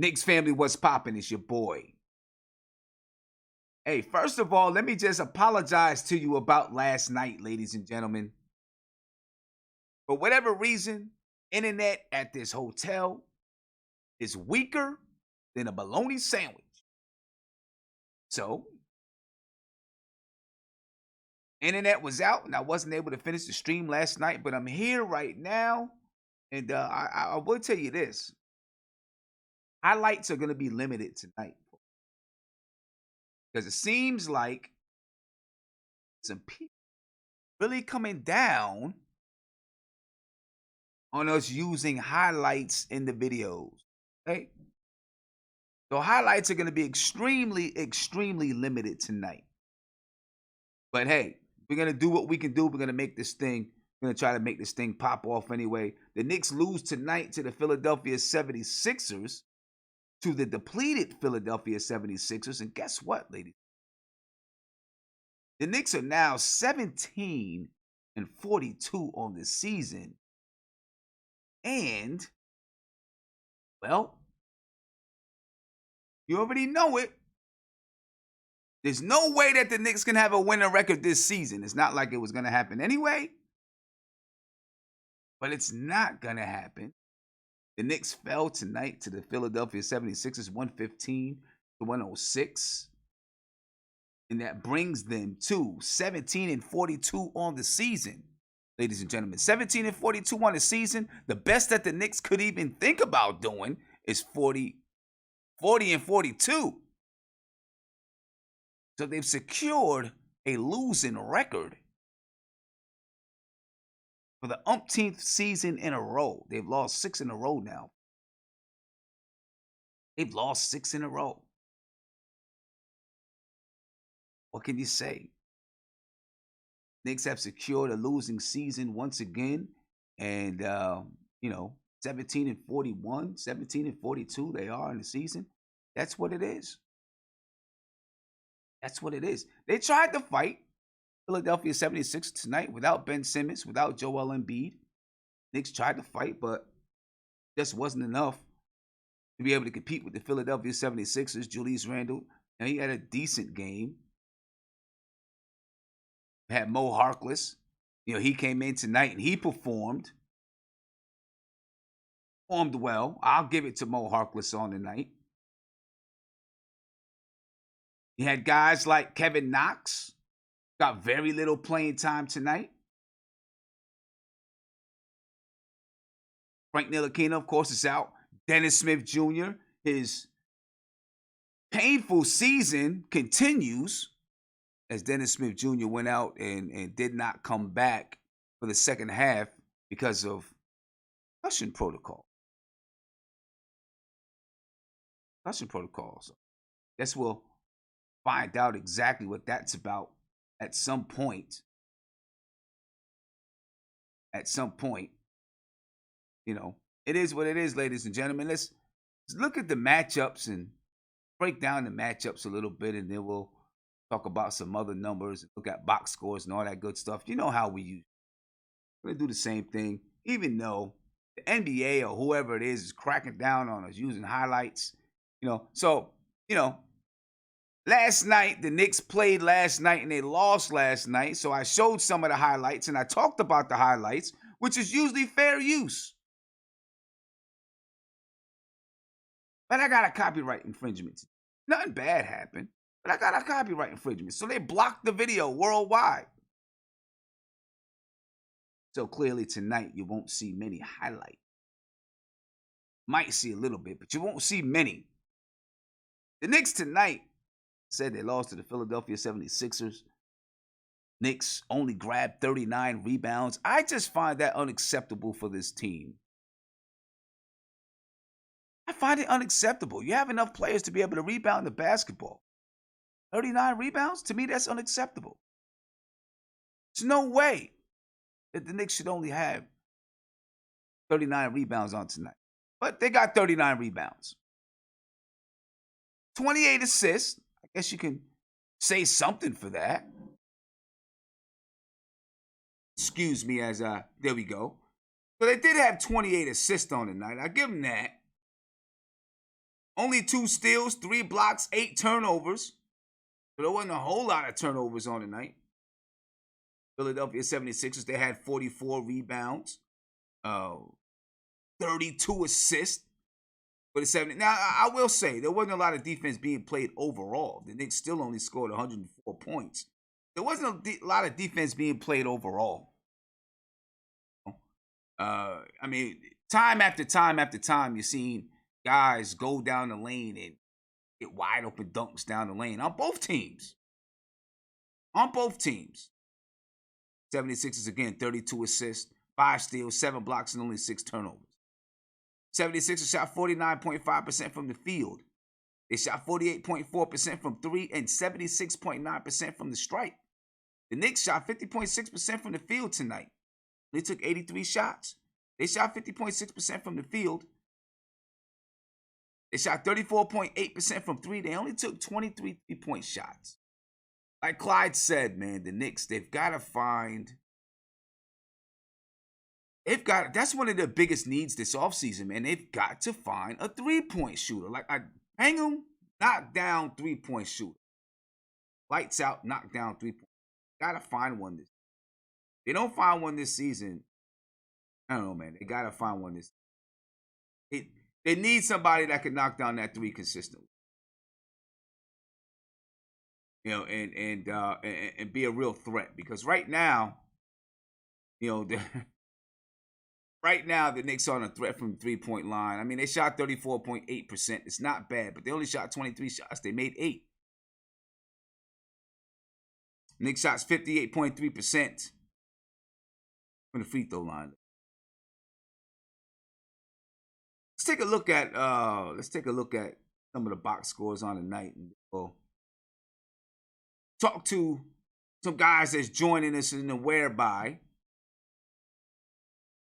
Knicks family, what's poppin'? It's your boy. Hey, first of all, let me just apologize to you about last night, ladies and gentlemen. For whatever reason, internet at this hotel is weaker than a bologna sandwich. So, internet was out and I wasn't able to finish the stream last night, but I'm here right now. And I will tell you this. Highlights are going to be limited tonight. Because it seems like some people really coming down on us using highlights in the videos. Okay? So highlights are going to be extremely limited tonight. But hey, we're going to do what we can do. We're going to make this thing, we're going to try to make this thing pop off anyway. The Knicks lose tonight to the Philadelphia 76ers, to the depleted Philadelphia 76ers. And guess what, ladies? The Knicks are now 17-42 on the season. And, well, you already know it. There's no way that the Knicks can have a winning record this season. It's not like it was going to happen anyway. But it's not going to happen. The Knicks fell tonight to the Philadelphia 76ers, 115-106. And that brings them to 17-42 on the season, ladies and gentlemen. 17-42 on the season. The best that the Knicks could even think about doing is 40-42. So they've secured a losing record for the umpteenth season in a row. They've lost 6 in a row now. They've lost 6 in a row. What can you say? Knicks have secured a losing season once again. And, 17-41, 17-42 they are in the season. That's what it is. That's what it is. They tried to fight Philadelphia 76 tonight without Ben Simmons, without Joel Embiid. Knicks tried to fight, but just wasn't enough to be able to compete with the Philadelphia 76ers. Julius Randle, and he had a decent game. Had Mo Harkless. He came in tonight and he performed well. I'll give it to Mo Harkless on the night. You had guys like Kevin Knox, got very little playing time tonight. Frank Ntilikina, of course, is out. Dennis Smith Jr., his painful season continues as Dennis Smith Jr. went out and did not come back for the second half because of concussion protocol. So guess we'll find out exactly what that's about at some point. It is what it is, ladies and gentlemen. Let's look at the matchups and break down the matchups a little bit, and then we'll talk about some other numbers, look at box scores and all that good stuff. You know how we use. We're going to do the same thing, even though the NBA or whoever it is cracking down on us using highlights. Last night, the Knicks played last night and they lost last night. So I showed some of the highlights and I talked about the highlights, which is usually fair use. But I got a copyright infringement. Nothing bad happened, but I got a copyright infringement. So they blocked the video worldwide. So clearly tonight, you won't see many highlights. Might see a little bit, but you won't see many. The Knicks tonight said they lost to the Philadelphia 76ers. Knicks only grabbed 39 rebounds. I just find that unacceptable for this team. I find it unacceptable. You have enough players to be able to rebound the basketball. 39 rebounds? To me, that's unacceptable. There's no way that the Knicks should only have 39 rebounds on tonight. But they got 39 rebounds. 28 assists. I guess you can say something for that. Excuse me there we go. So they did have 28 assists on the night. I give them that. Only 2 steals, 3 blocks, 8 turnovers. So there wasn't a whole lot of turnovers on tonight. Philadelphia 76ers, they had 44 rebounds, 32 assists for the 70. Now, I will say, there wasn't a lot of defense being played overall. The Knicks still only scored 104 points. There wasn't a lot of defense being played overall. I mean, time after time after time, you're seeing guys go down the lane and get wide open dunks down the lane on both teams. On both teams. 76ers, again, 32 assists, 5 steals, 7 blocks, and only 6 turnovers. 76ers shot 49.5% from the field. They shot 48.4% from 3 and 76.9% from the stripe. The Knicks shot 50.6% from the field tonight. They took 83 shots. They shot 50.6% from the field. They shot 34.8% from 3. They only took 23 three-point shots. Like Clyde said, man, the Knicks, they've got to find... That's one of their biggest needs this offseason, man. They've got to find a three-point shooter. Like, Hingham, knock down three-point shooter. Lights out, knock down three-point. Got to find one this season. They don't find one this season. I don't know, man. They got to find one this season. They need somebody that can knock down that three consistently. You know, and be a real threat. Because right now, you know, right now the Knicks are on a threat from the three-point line. I mean, they shot 34.8%. It's not bad, but they only shot 23 shots. They made 8. Knicks shots 58.3% from the free throw line. Let's take a look at some of the box scores on the night, and we'll talk to some guys that's joining us in the whereby.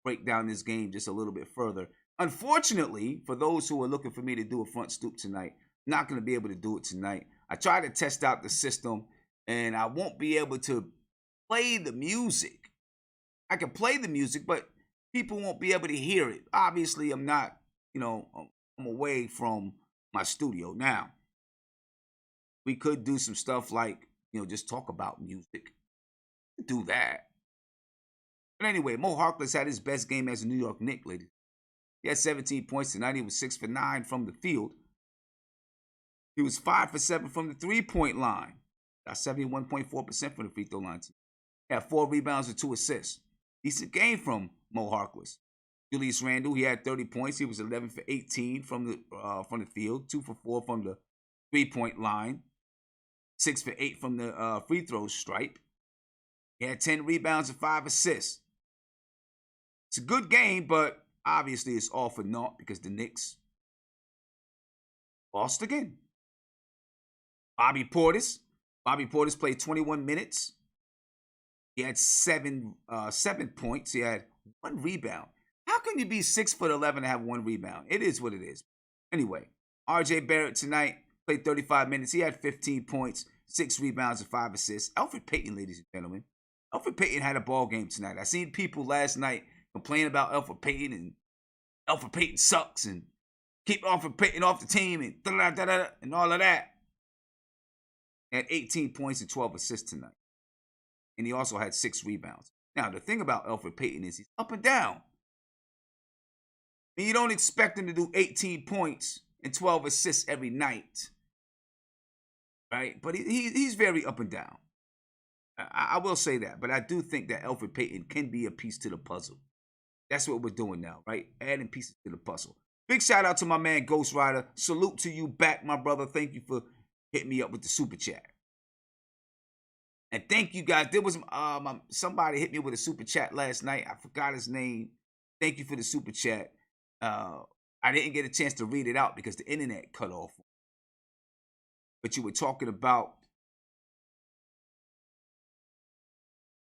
Break down this game just a little bit further. Unfortunately, for those who are looking for me to do a front stoop tonight, I'm not going to be able to do it tonight. I tried to test out the system, and I won't be able to play the music. I can play the music, but people won't be able to hear it. Obviously, I'm not, you know, I'm away from my studio. Now, we could do some stuff like, you know, just talk about music. Do that. But anyway, Mo Harkless had his best game as a New York Knicks, ladies. He had 17 points tonight. He was 6 for 9 from the field. He was 5 for 7 from the three-point line. Got 71.4% from the free throw line. He had 4 rebounds and 2 assists. Decent game from Mo Harkless. Julius Randle, he had 30 points. He was 11 for 18 from the field, 2 for 4 from the three-point line, 6 for 8 from the free throw stripe. He had 10 rebounds and 5 assists. It's a good game, but obviously it's all for naught because the Knicks lost again. Bobby Portis played 21 minutes. He had 7 points. He had 1 rebound. How can you be 6 foot 11 and have 1 rebound? It is what it is. Anyway, RJ Barrett tonight played 35 minutes. He had 15 points, 6 rebounds, and 5 assists. Elfrid Payton, ladies and gentlemen. Elfrid Payton had a ball game tonight. I seen people last night complain about Elfrid Payton and Elfrid Payton sucks and keep Elfrid Payton off the team and and all of that. He had 18 points and 12 assists tonight. And he also had 6 rebounds. Now, the thing about Elfrid Payton is he's up and down. And you don't expect him to do 18 points and 12 assists every night. Right? But he's very up and down. I will say that. But I do think that Elfrid Payton can be a piece to the puzzle. That's what we're doing now, right? Adding pieces to the puzzle. Big shout out to my man Ghost Rider. Salute to you back, my brother. Thank you for hitting me up with the super chat. And thank you guys. There was somebody hit me with a super chat last night. I forgot his name. Thank you for the super chat. I didn't get a chance to read it out because the internet cut off. But you were talking about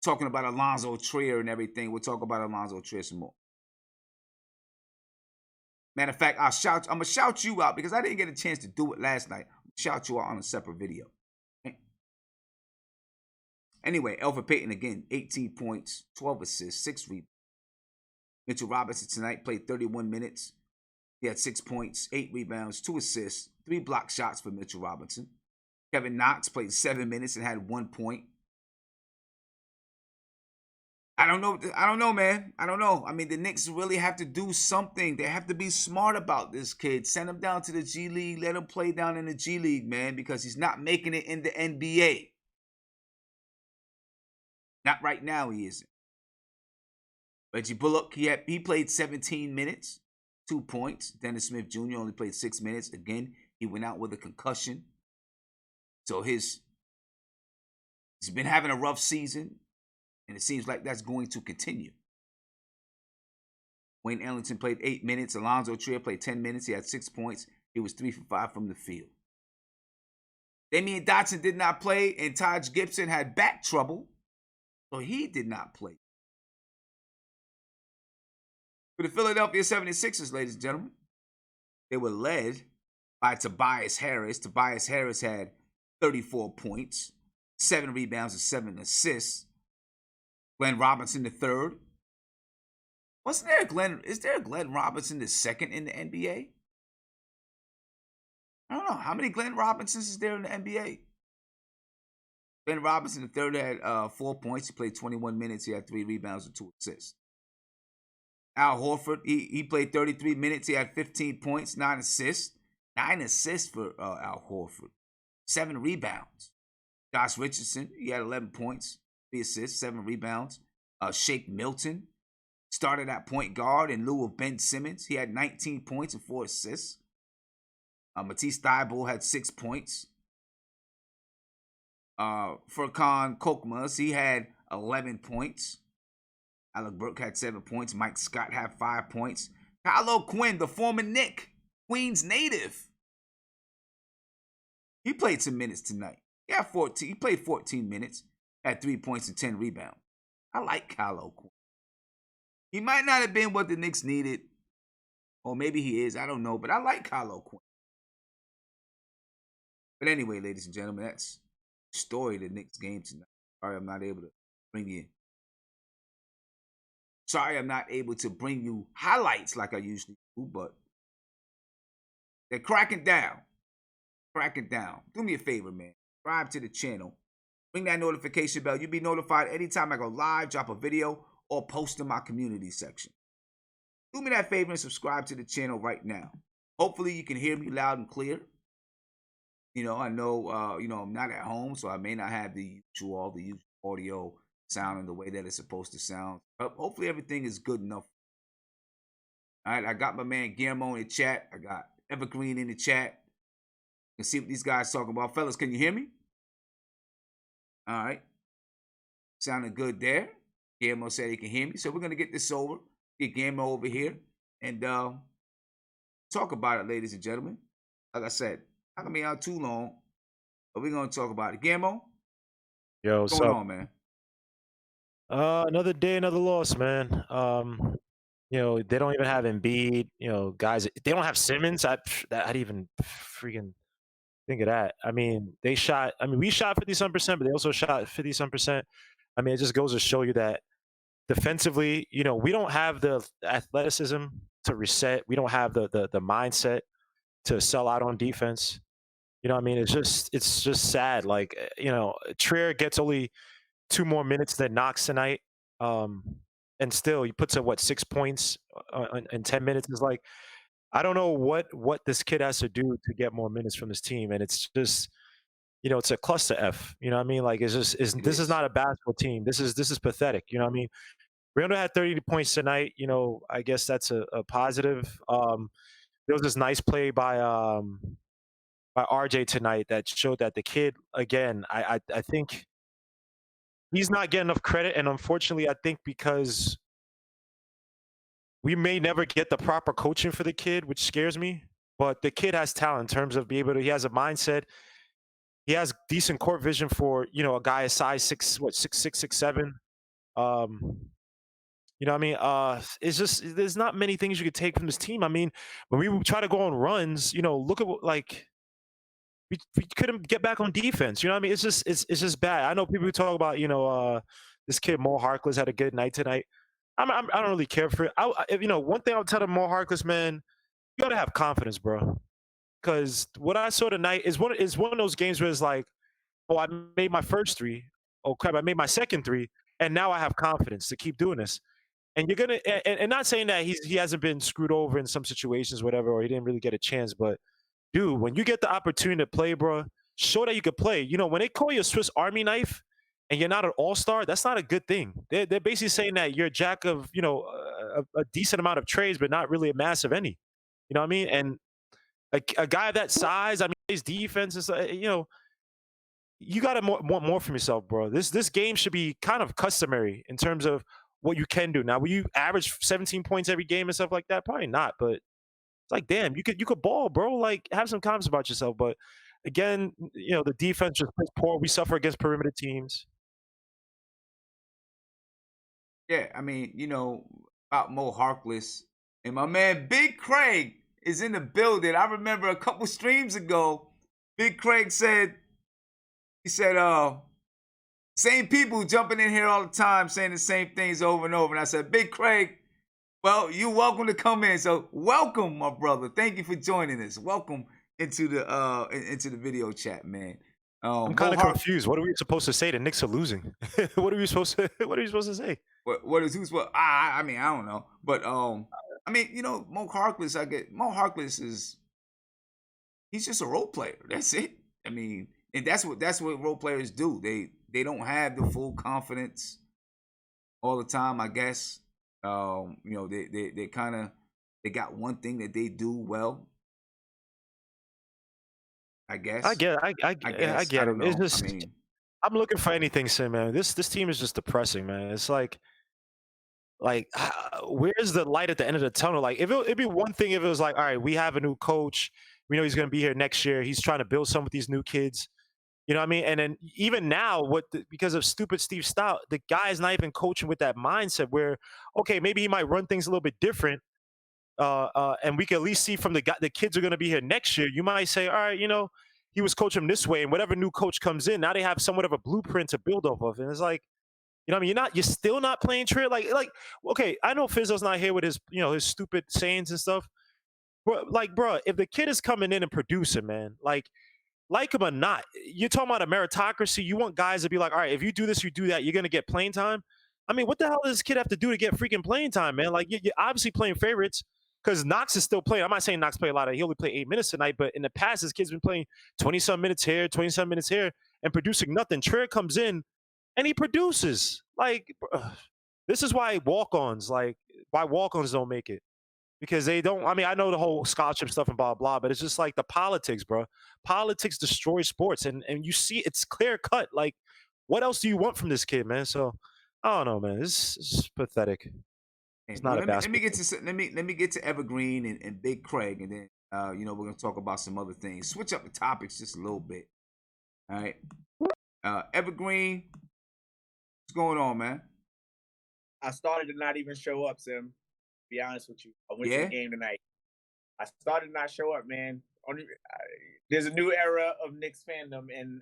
Alonzo Trier and everything. We'll talk about Alonzo Trier some more. Matter of fact, I'm going to shout you out because I didn't get a chance to do it last night. Shout you out on a separate video. Okay? Anyway, Elfrid Payton again, 18 points, 12 assists, 6 rebounds. Mitchell Robinson tonight played 31 minutes. He had 6 points, 8 rebounds, 2 assists, 3 block shots for Mitchell Robinson. Kevin Knox played 7 minutes and had 1 point. I don't know, man. I don't know. I mean, the Knicks really have to do something. They have to be smart about this kid. Send him down to the G League. Let him play down in the G League, man, because he's not making it in the NBA. Not right now, he isn't. Reggie Bullock, he played 17 minutes, 2 points. Dennis Smith Jr. only played 6 minutes. Again, he went out with a concussion. So he's been having a rough season, and it seems like that's going to continue. Wayne Ellington played 8 minutes. Alonzo Trier played 10 minutes. He had 6 points. He was 3 for 5 from the field. Damian Dotson did not play, and Taj Gibson had back trouble, so he did not play. For the Philadelphia 76ers, ladies and gentlemen, they were led by Tobias Harris. Tobias Harris had 34 points, 7 rebounds, and 7 assists. Glenn Robinson III. Is there a Glenn Robinson II in the NBA? I don't know. How many Glenn Robinsons is there in the NBA? Glenn Robinson III had 4 points. He played 21 minutes. He had 3 rebounds and 2 assists. Al Horford, he played 33 minutes. He had 15 points, 9 assists. 9 assists for Al Horford. 7 rebounds. Josh Richardson, he had 11 points, 3 assists, 7 rebounds. Shake Milton started at point guard in lieu of Ben Simmons. He had 19 points and 4 assists. Matisse Thybulle had 6 points. Furkan Korkmaz, he had 11 points. Alec Burke had 7 points. Mike Scott had 5 points. Kylo Quinn, the former Knick, Queens native, he played some minutes tonight. He played 14 minutes, had 3 points and 10 rebounds. I like Kylo Quinn. He might not have been what the Knicks needed, or maybe he is. I don't know, but I like Kylo Quinn. But anyway, ladies and gentlemen, that's the story of the Knicks game tonight. Sorry I'm not able to bring you highlights like I usually do, but they're cracking down. Do me a favor, man. Subscribe to the channel. Ring that notification bell. You'll be notified anytime I go live, drop a video, or post in my community section. Do me that favor and subscribe to the channel right now. Hopefully you can hear me loud and clear. I know, I'm not at home, so I may not have the usual audio sound in the way that it's supposed to sound. But hopefully everything is good enough. All right, I got my man Guillermo in the chat. I got Evergreen in the chat. You can see what these guys talking about. Fellas, can you hear me? All right. Sounding good there. Guillermo said he can hear me. So we're going to get this over. Get Guillermo over here and talk about it, ladies and gentlemen. Like I said, not going to be out too long, but we're going to talk about it. Guillermo? Yo, what's going on, man? Another day, another loss, man. They don't even have Embiid. Guys, they don't have Simmons. I'd even freaking think of that. I mean, we shot 50-some%, but they also shot 50-some%. I mean, it just goes to show you that defensively, we don't have the athleticism to reset. We don't have the mindset to sell out on defense. I mean, it's just sad. Like, Trier gets only 2 more minutes than Knox tonight. And still he puts up 6 points in 10 minutes. Is like, I don't know what this kid has to do to get more minutes from this team. And it's just, it's a cluster F. You know what I mean? Like, this is not a basketball team. This is pathetic. You know what I mean? Randle had 30 points tonight. I guess that's a positive. There was this nice play by RJ tonight that showed that the kid, again, I think he's not getting enough credit. And unfortunately, I think because we may never get the proper coaching for the kid, which scares me. But the kid has talent in terms of he has a mindset. He has decent court vision for, a guy a size 6'6", 6'7". You know what I mean? It's just, there's not many things you could take from this team. I mean, when we try to go on runs, look at we couldn't get back on defense. You know what I mean? It's just bad. I know people who talk about, this kid Mo Harkless had a good night tonight. I don't really care for it. One thing I'll tell Mo Harkless, man, you gotta have confidence, bro. Because what I saw tonight is one of those games where it's like, oh, I made my first three. Oh crap, I made my second three, and now I have confidence to keep doing this. And you're gonna and not saying that he hasn't been screwed over in some situations, whatever, or he didn't really get a chance. But dude, when you get the opportunity to play, bro, show that you could play. You know, when they call you a Swiss Army knife and you're not an all-star, that's not a good thing. They're basically saying that you're a jack of, a decent amount of trades, but not really a massive any. You know what I mean? And a guy of that size, I mean, his defense is, you got to want more from yourself, bro. This game should be kind of customary in terms of what you can do. Now, will you average 17 points every game and stuff like that? Probably not, but it's like, damn, you could ball, bro. Like, have some confidence about yourself. But again, the defense just plays poor. We suffer against perimeter teams. Yeah, I mean, about Mo Harkless and my man Big Craig is in the building. I remember a couple streams ago, Big Craig said, same people jumping in here all the time saying the same things over and over. And I said, Big Craig, well, you're welcome to come in. So welcome, my brother. Thank you for joining us. Welcome into the video chat, man. I'm Mo kind of Hark, confused. What are we supposed to say? The Knicks are losing. What are we supposed to say? what is who's what? I mean, I don't know, but I mean, Mo Harkless. Mo Harkless he's just a role player. That's it. I mean, and that's what role players do. They don't have the full confidence all the time, I guess. They kind of they got one thing that they do well, I I guess. get, I, I, I I guess. I get it. don't It's know. I just mean, I'm looking for anything, Sim, man. This team is just depressing, man. It's like where's the light at the end of the tunnel? Like, it'd be one thing if it was like, all right, we have a new coach. We know he's going to be here next year. He's trying to build some with these new kids. You know what I mean? And then even now, because of stupid Steve Stout, the guy is not even coaching with that mindset where, okay, maybe he might run things a little bit different. And we can at least see from the kids are going to be here next year. You might say, all right, he was coaching them this way, and whatever new coach comes in, now they have somewhat of a blueprint to build off of. And it's like, you know what I mean? You're still not playing trade. Like, okay, I know Fizzo's not here with his stupid sayings and stuff. But like, bro, if the kid is coming in and producing, man, like him or not, you're talking about a meritocracy. You want guys to be like, all right, if you do this, you do that, you're gonna get playing time. I mean, what the hell does this kid have to do to get freaking playing time, man? Like, you're obviously playing favorites because Knox is still playing. I'm not saying Knox play a lot. He only played 8 minutes tonight, but in the past, this kid's been playing 20-some minutes here, 20-some minutes here, and producing nothing. Trier comes in and he produces. Like, this is why walk-ons don't make it because they don't. I mean, I know the whole scholarship stuff and blah blah, but it's just like the politics, bro. Politics destroy sports, and you see it's clear cut. Like, what else do you want from this kid, man? So I don't know, man. It's pathetic. It's well, not a let me get basketball. to let me get to Evergreen and Big Craig, and then we're gonna talk about some other things. Switch up the topics just a little bit. All right, Evergreen, what's going on, man? I started to not even show up, Sim. To be honest with you, I went to the Yeah, game tonight. I started to not show up, man. There's a new era of Knicks fandom, and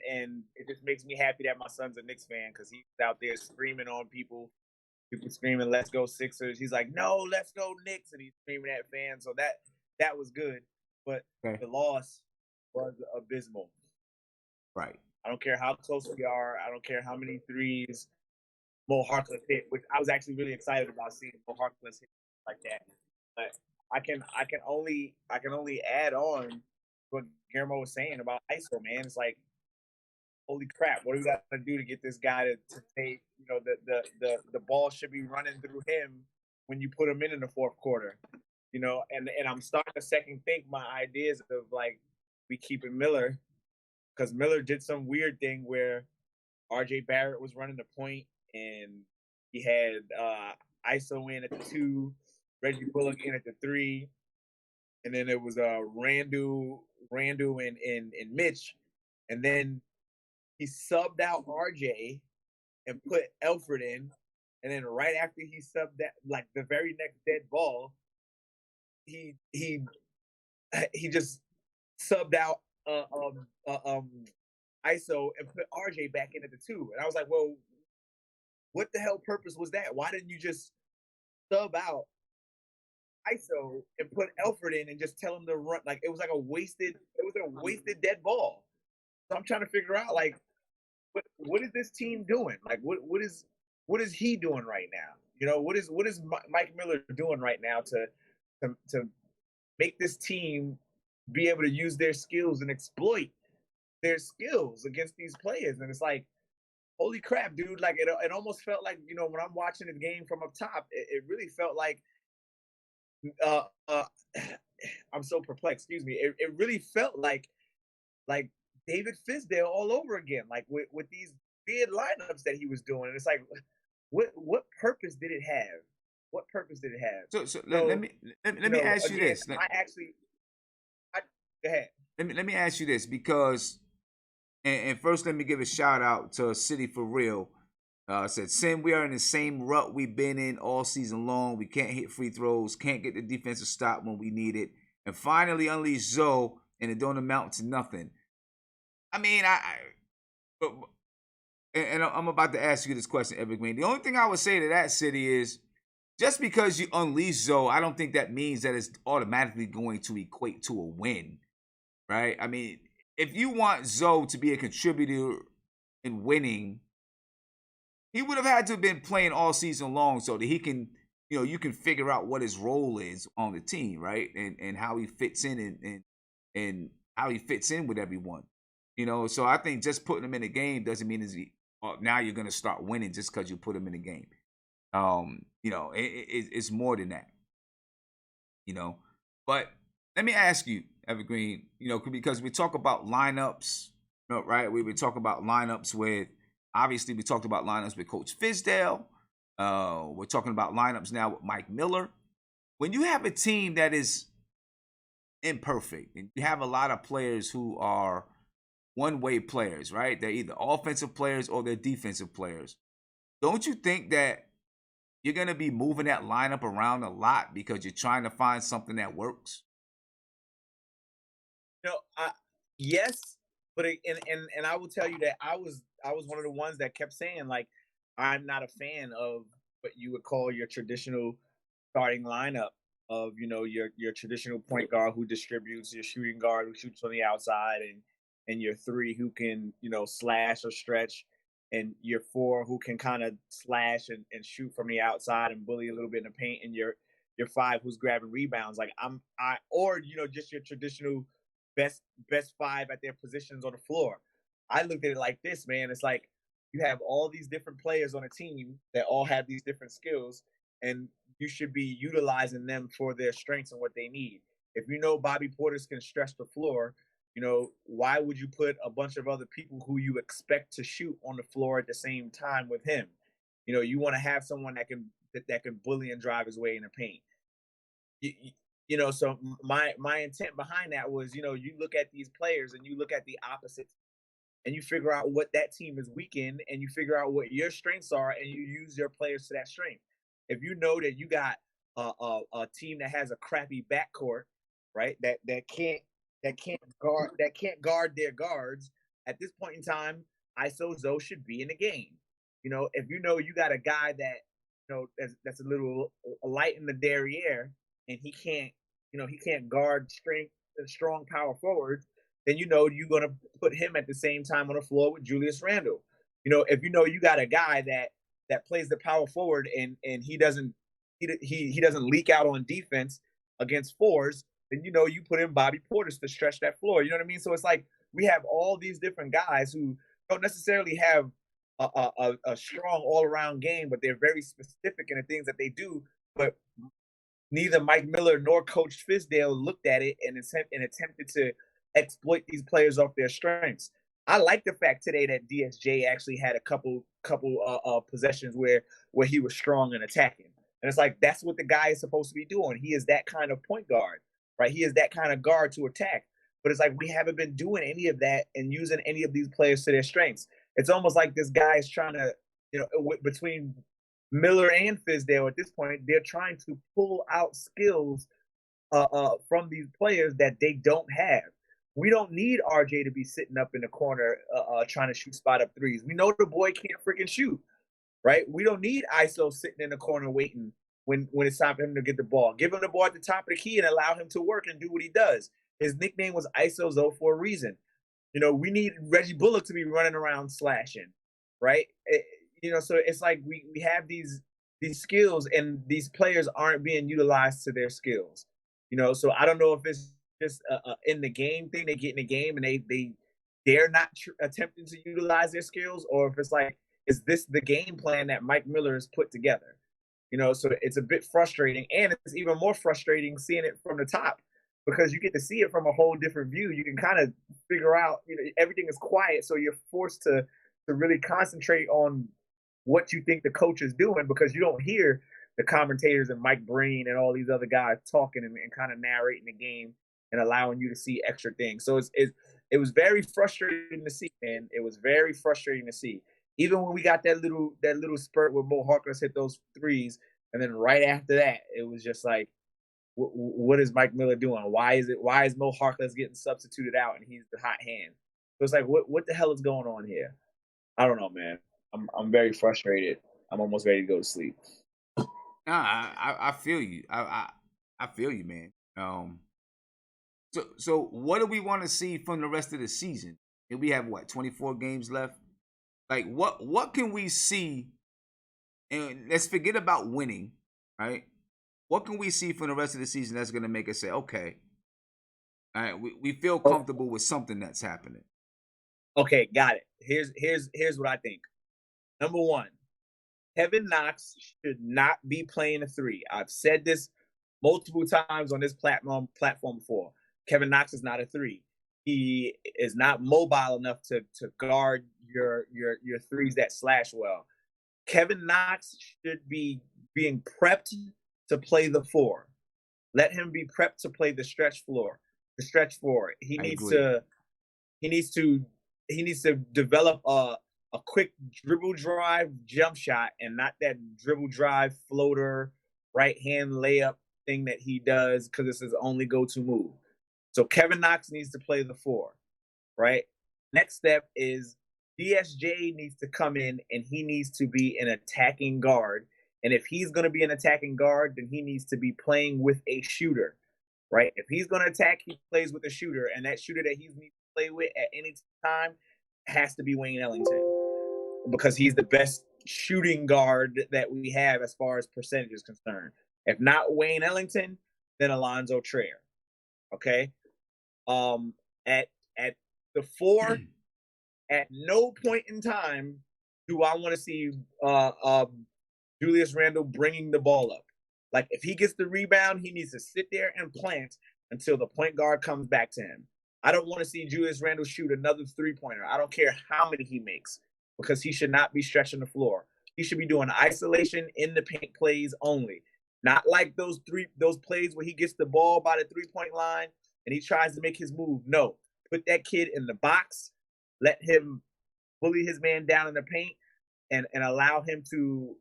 it just makes me happy that my son's a Knicks fan because he's out there screaming on people. People screaming, "Let's go Sixers!" He's like, "No, let's go Knicks!" and he's screaming at fans. So that was good, but okay, the loss was abysmal. right. I don't care how close we are. I don't care how many threes Mo Harkless hit, which I was actually really excited about seeing Mo Harkless hit like that. But I can only add on what Guillermo was saying about ISO, man. It's like, holy crap, what do we got to do to get this guy to take, the ball should be running through him when you put him in the fourth quarter. And I'm starting to second think my ideas of like we keeping Miller because Miller did some weird thing where RJ Barrett was running the point and he had ISO in at the 2, Reggie Bullock in at the 3, and then it was Randu and Mitch, and then he subbed out RJ and put Elford in, and then right after he subbed that, like the very next dead ball, he just subbed out ISO and put RJ back in at the 2, and I was like, well, what the hell purpose was that? Why didn't you just sub out ISO and put Elford in and just tell him to run. Like it was a wasted dead ball. So I'm trying to figure out like what is this team doing? Like what is he doing right now? You know, what is Mike Miller doing right now to make this team be able to use their skills and exploit their skills against these players? And it's like, holy crap, dude! Like it almost felt like, you know, when I'm watching the game from up top, it really felt like uh, uh, I'm so perplexed. Excuse me. It really felt like David Fizdale all over again, like with these weird lineups that he was doing. And it's like, what purpose did it have? What purpose did it have? So let me ask you again, this. Go ahead. Let me ask you this, because and first let me give a shout out to City for Real. Said, Sim, we are in the same rut we've been in all season long. We can't hit free throws, can't get the defensive stop when we need it, and finally unleash Zoe, and it don't amount to nothing. I mean, I'm about to ask you this question, Evergreen. The only thing I would say to that, City, is just because you unleash Zoe, I don't think that means that it's automatically going to equate to a win, right? I mean, if you want Zoe to be a contributor in winning, he would have had to have been playing all season long so that he can, you know, you can figure out what his role is on the team, right? And how he fits in and how he fits in with everyone. You know, so I think just putting him in a game doesn't mean now you're going to start winning just because you put him in a game. You know, it's more than that. You know, but let me ask you, Evergreen, you know, because we talk about lineups, you know, right? We would talk about lineups with, obviously we talked about lineups with Coach Fizdale. We're talking about lineups now with Mike Miller. When you have a team that is imperfect and you have a lot of players who are one-way players, right? They're either offensive players or they're defensive players. Don't you think that you're going to be moving that lineup around a lot because you're trying to find something that works? You know, yes, but and I will tell you that I was one of the ones that kept saying, like, I'm not a fan of what you would call your traditional starting lineup of, you know, your traditional point guard who distributes, your shooting guard who shoots on the outside, and your three who can, you know, slash or stretch, and your four who can kind of slash and shoot from the outside and bully a little bit in the paint, and your five who's grabbing rebounds. Like or, you know, just your traditional best five at their positions on the floor. I looked at it like this, man. It's like you have all these different players on a team that all have these different skills, and you should be utilizing them for their strengths and what they need. If you know Bobby Portis can stretch the floor, you know, why would you put a bunch of other people who you expect to shoot on the floor at the same time with him? You know, you want to have someone that can bully and drive his way in the paint. You know, so my intent behind that was, you know, you look at these players and you look at the opposites and you figure out what that team is weak in, and you figure out what your strengths are, and you use your players to that strength. If you know that you got a team that has a crappy backcourt, right? That can't guard their guards at this point in time, ISO Zoe should be in the game. You know, if you know you got a guy that, you know, that's a little light in the derriere, and he can't guard strong power forwards, then you know you're gonna put him at the same time on the floor with Julius Randle. You know, if you know you got a guy that plays the power forward and he doesn't leak out on defense against fours, then you know you put in Bobby Portis to stretch that floor. You know what I mean? So it's like we have all these different guys who don't necessarily have a strong all around game, but they're very specific in the things that they do. But neither Mike Miller nor Coach Fizdale looked at it and attempted to exploit these players off their strengths. I like the fact today that DSJ actually had a couple possessions where he was strong and attacking. And it's like that's what the guy is supposed to be doing. He is that kind of point guard, right? He is that kind of guard to attack. But it's like we haven't been doing any of that and using any of these players to their strengths. It's almost like this guy is trying to, you know, between Miller and Fizdale at this point, they're trying to pull out skills from these players that they don't have. We don't need RJ to be sitting up in the corner trying to shoot spot up threes. We know the boy can't freaking shoot, right? We don't need ISO sitting in the corner waiting when it's time for him to get the ball. Give him the ball at the top of the key and allow him to work and do what he does. His nickname was ISO Zoe for a reason. We need Reggie Bullock to be running around slashing, right? So it's like we have these skills and these players aren't being utilized to their skills. So I don't know if it's just in the game thing. They get in the game and they're not attempting to utilize their skills, or if it's like, is this the game plan that Mike Miller has put together? So it's a bit frustrating, and it's even more frustrating seeing it from the top because you get to see it from a whole different view. You can kind of figure out, everything is quiet, so you're forced to really concentrate on what you think the coach is doing because you don't hear the commentators and Mike Breen and all these other guys talking and kind of narrating the game and allowing you to see extra things. So it was very frustrating to see, man. It was very frustrating to see. Even when we got that little spurt where Mo Harkless hit those threes, and then right after that, it was just like, what is Mike Miller doing? Why is Mo Harkless getting substituted out and he's the hot hand? So it's like, what the hell is going on here? I don't know, man. I'm very frustrated. I'm almost ready to go to sleep. Nah, I feel you. I feel you, man. So what do we want to see from the rest of the season? And we have 24 games left. Like what can we see? And let's forget about winning, right? What can we see from the rest of the season that's going to make us say, okay, all right, we feel comfortable with something that's happening? Okay, got it. Here's what I think. Number one, Kevin Knox should not be playing a three. I've said this multiple times on this platform before. Kevin Knox is not a three. He is not mobile enough to guard your threes that slash well. Kevin Knox should be being prepped to play the four. Let him be prepped to play the stretch floor. He needs to develop a quick dribble drive jump shot and not that dribble drive floater right hand layup thing that he does because it's his only go-to move. So Kevin Knox needs to play the four, right? Next step is DSJ needs to come in and he needs to be an attacking guard. And if he's going to be an attacking guard, then he needs to be playing with a shooter, right? If he's going to attack, he plays with a shooter. And that shooter that he needs to play with at any time has to be Wayne Ellington because he's the best shooting guard that we have as far as percentage is concerned. If not Wayne Ellington, then Alonzo Trier, okay? At the four, at no point in time do I want to see Julius Randle bringing the ball up. Like, if he gets the rebound, he needs to sit there and plant until the point guard comes back to him. I don't want to see Julius Randle shoot another three-pointer. I don't care how many he makes because he should not be stretching the floor. He should be doing isolation in the paint plays only. Not like those plays where he gets the ball by the three-point line and he tries to make his move. No, put that kid in the box, let him bully his man down in the paint, and allow him to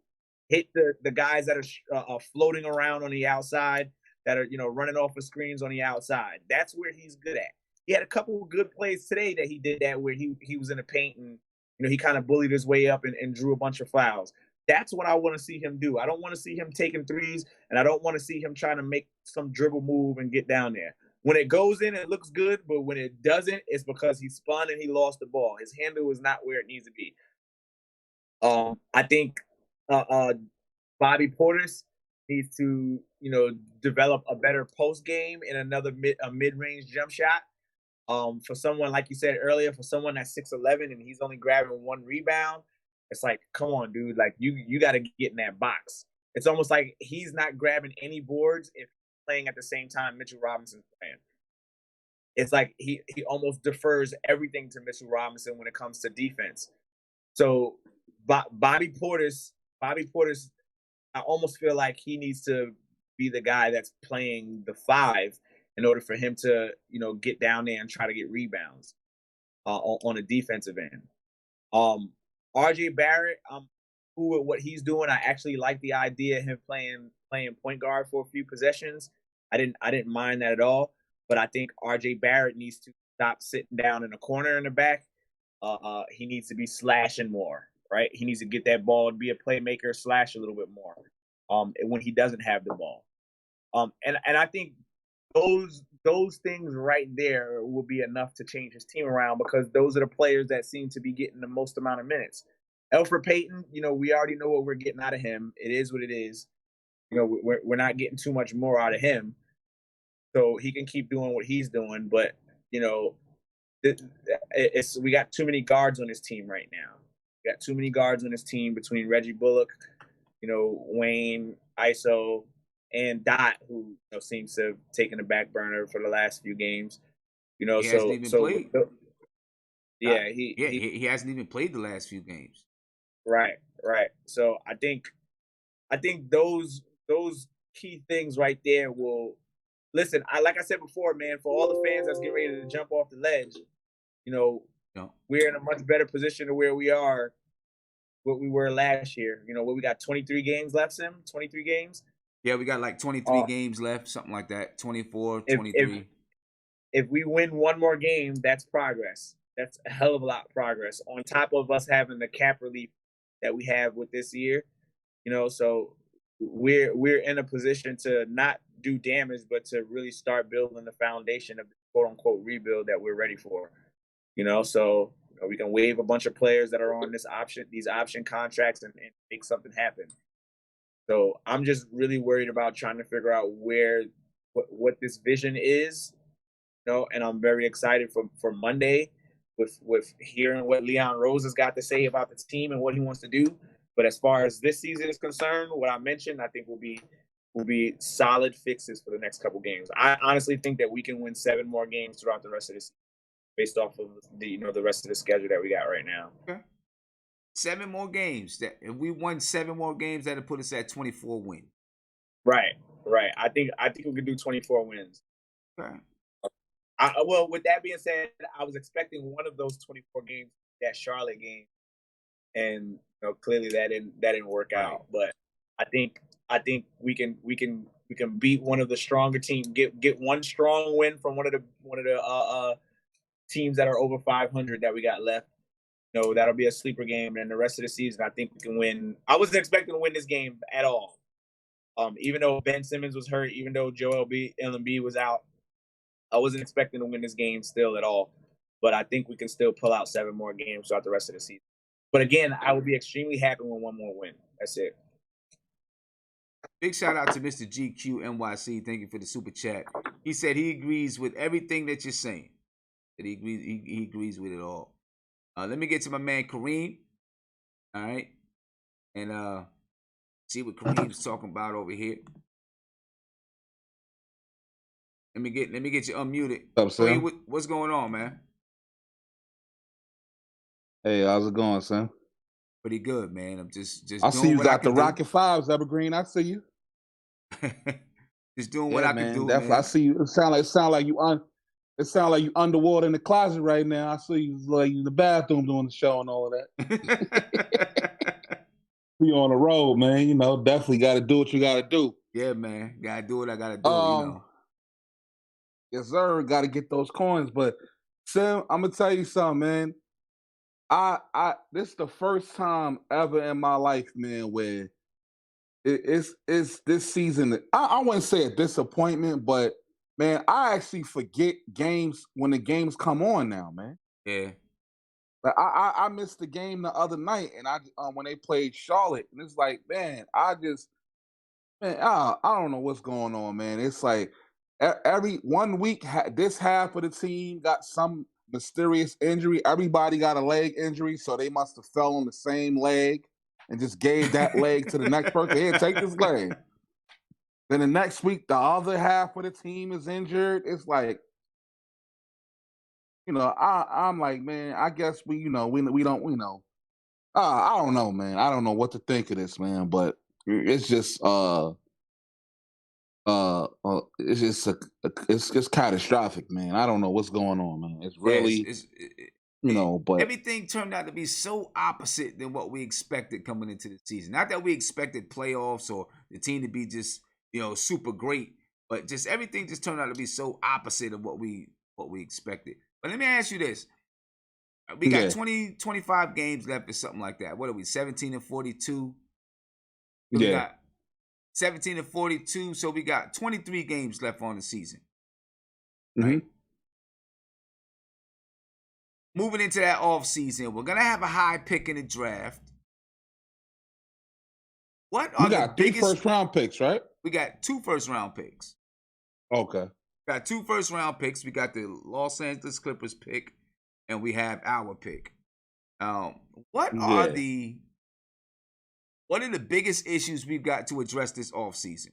hit the guys that are floating around on the outside, that are running off of screens on the outside. That's where he's good at. He had a couple of good plays today that he did that where he was in the paint and he kind of bullied his way up and drew a bunch of fouls. That's what I want to see him do. I don't want to see him taking threes, and I don't want to see him trying to make some dribble move and get down there. When it goes in, it looks good, but when it doesn't, it's because he spun and he lost the ball. His handle is not where it needs to be. I think Bobby Portis needs to, develop a better post game and another mid-range jump shot. For someone, like you said earlier, for someone that's 6'11" and he's only grabbing one rebound, it's like, come on, dude. Like, you got to get in that box. It's almost like he's not grabbing any boards if he's playing at the same time Mitchell Robinson's playing. It's like he almost defers everything to Mitchell Robinson when it comes to defense. So Bobby Portis, I almost feel like he needs to be the guy that's playing the five in order for him to, get down there and try to get rebounds on a defensive end. RJ Barrett, I'm cool with what he's doing. I actually like the idea of him playing point guard for a few possessions. I didn't mind that at all. But I think RJ Barrett needs to stop sitting down in the corner in the back. He needs to be slashing more, right? He needs to get that ball and be a playmaker, slash a little bit more. when he doesn't have the ball. And I think those things right there will be enough to change his team around, because those are the players that seem to be getting the most amount of minutes. Elfrid Payton, we already know what we're getting out of him. It is what it is. We're not getting too much more out of him, so he can keep doing what he's doing. But we got too many guards on this team right now. We got too many guards on this team between Reggie Bullock, Wayne, ISO, and Dot, who seems to have taken a back burner for the last few games. He hasn't even played. Yeah, he hasn't even played the last few games. Right. So I think those key things right there will listen. Like I said before, man, for all the fans that's getting ready to jump off the ledge, we're in a much better position to where we are, what we were last year. We got 23 games left, Sim? 23 games? Yeah, we got like 23 games left, something like that. 24, 23. If we win one more game, that's progress. That's a hell of a lot of progress, on top of us having the cap relief that we have with this year. So we're in a position to not do damage, but to really start building the foundation of the quote unquote rebuild that we're ready for. So we can waive a bunch of players that are on these option contracts and make something happen. So I'm just really worried about trying to figure out what this vision is, and I'm very excited for Monday with hearing what Leon Rose has got to say about the team and what he wants to do. But as far as this season is concerned, what I mentioned, I think will be solid fixes for the next couple games. I honestly think that we can win 7 more games throughout the rest of this, based off of the rest of the schedule that we got right now. Okay. 7 more games. That if we won 7 more games, that'll put us at 24 wins. Right. I think we could do 24 wins. Okay. Well, with that being said, I was expecting one of those 24 games, that Charlotte game, and clearly that didn't work out. But I think we can beat one of the stronger teams, get one strong win from one of the teams that are over 500 that we got left. That'll be a sleeper game, and the rest of the season, I think we can win. I wasn't expecting to win this game at all. Even though Ben Simmons was hurt, even though Joel Embiid was out, I wasn't expecting to win this game still at all. But I think we can still pull out 7 more games throughout the rest of the season. But again, I would be extremely happy with one more win. That's it. Big shout out to Mr. GQ NYC. Thank you for the super chat. He said he agrees with everything that you're saying. That he agrees with it all. Let me get to my man Kareem. All right. And see what Kareem's talking about over here. Let me get you unmuted. What's up, Sam? What's going on, man? Hey, how's it going, Sam? Pretty good, man. I'm just I doing see you what I got the can do. Rocket Fives, Evergreen. I see you. Just doing what I can do, definitely. man. I see you. It sound like you underwater in the closet right now. I see you like in the bathroom doing the show and all of that. You on the road, man. Definitely got to do what you got to do. Yeah, man. Got to do what I got to do. Yes, sir. Got to get those coins. But Sam, I'm gonna tell you something, man. This is the first time ever in my life, man, where it's this season. I wouldn't say a disappointment, but man, I actually forget games when the games come on now, man. Yeah. Like I missed the game the other night, and when they played Charlotte, and it's like, man, I don't know what's going on, man. It's like every 1 week, this half of the team got some mysterious injury. Everybody got a leg injury, so they must have fell on the same leg and just gave that leg to the next person. Here, take this leg. Then the next week, the other half of the team is injured. It's like, I'm like, man, I guess we don't, I don't know, man. I don't know what to think of this, man, but it's just, it's just catastrophic, man. I don't know what's going on, man. It's really, but everything turned out to be so opposite than what we expected coming into the season. Not that we expected playoffs or the team to be just, super great, but just everything just turned out to be so opposite of what we expected. But let me ask you this. We got 25 games left or something like that. What are we, 17 and 42? So 17-42. So we got 23 games left on the season. Mhm. Right. Moving into that offseason, we're gonna have a high pick in the draft. What We are the got 3 biggest? first-round picks, right? We got 2 first-round picks. Okay. Got 2 first-round picks. We got the Los Angeles Clippers pick, and we have our pick. What are the biggest issues we've got to address this offseason?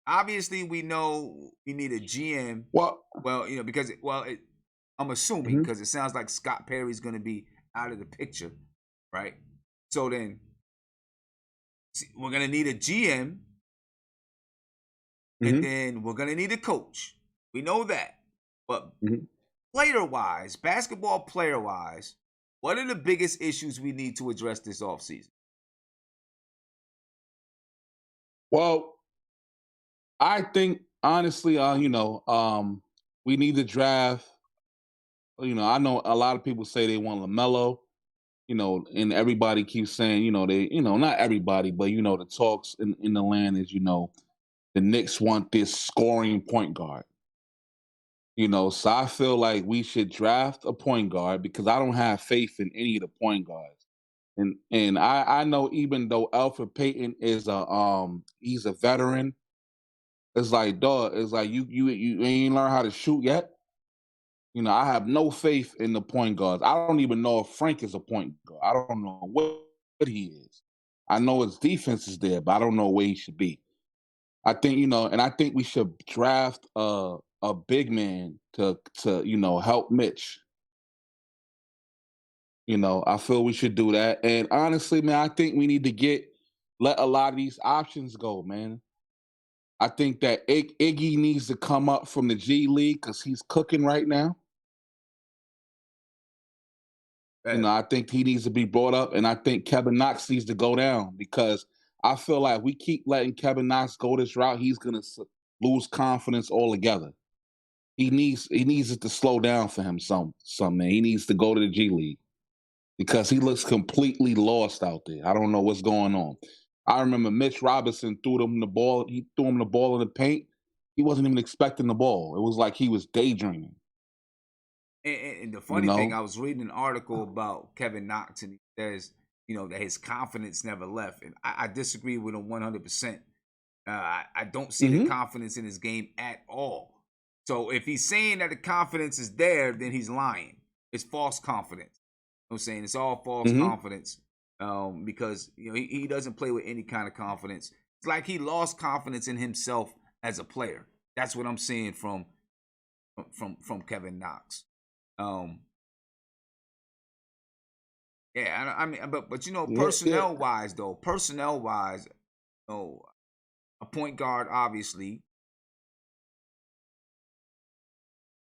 Obviously, we know we need a GM. Well, because I'm assuming because it sounds like Scott Perry's going to be out of the picture, right? So then we're going to need a GM, and then we're going to need a coach. We know that. But player-wise, basketball player-wise, what are the biggest issues we need to address this offseason? Well, I think honestly, we need to draft. I know a lot of people say they want LaMelo, and everybody keeps saying, not everybody, but the talks in the land is, the Knicks want this scoring point guard. So I feel like we should draft a point guard because I don't have faith in any of the point guards. And I know even though Alfred Payton is he's a veteran, it's like, dog, it's like you ain't learn how to shoot yet. I have no faith in the point guards. I don't even know if Frank is a point guard. I don't know what he is. I know his defense is there, but I don't know where he should be. I think, and I think we should draft a big man to help Mitch. I feel we should do that. And honestly, man, I think we need to let a lot of these options go, man. I think that Iggy needs to come up from the G League because he's cooking right now. I think he needs to be brought up, and I think Kevin Knox needs to go down because I feel like we keep letting Kevin Knox go this route, he's gonna lose confidence altogether. He needs it to slow down for him. Man. He needs to go to the G League because he looks completely lost out there. I don't know what's going on. I remember Mitch Robinson threw him the ball. He threw him the ball in the paint. He wasn't even expecting the ball. It was like he was daydreaming. And the funny thing, I was reading an article about Kevin Knox, and he says, that his confidence never left. And I disagree with him 100%. I don't see the confidence in his game at all. So if he's saying that the confidence is there, then he's lying. It's false confidence. I'm saying it's all false confidence because he doesn't play with any kind of confidence. It's like he lost confidence in himself as a player. That's what I'm seeing from Kevin Knox. I mean, but personnel wise, a point guard, obviously,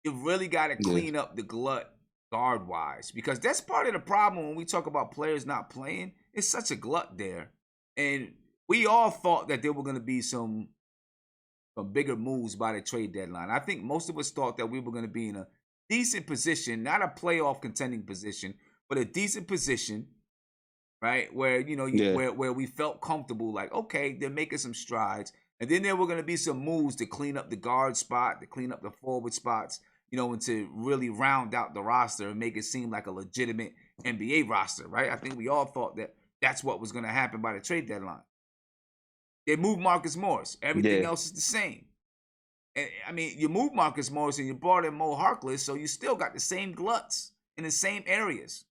you really got to clean up the glut guard wise because that's part of the problem when we talk about players not playing. It's such a glut there, and we all thought that there were going to be some bigger moves by the trade deadline. I think most of us thought that we were going to be in a decent position, not a playoff contending position, but a decent position, right? Where where we felt comfortable, like okay, they're making some strides, and then there were going to be some moves to clean up the guard spot, to clean up the forward spots, and to really round out the roster and make it seem like a legitimate NBA roster, right? I think we all thought that that's what was going to happen by the trade deadline. They moved Marcus Morris. Everything else is the same. And, I mean, you moved Marcus Morris and you brought in Mo Harkless, so you still got the same gluts in the same areas.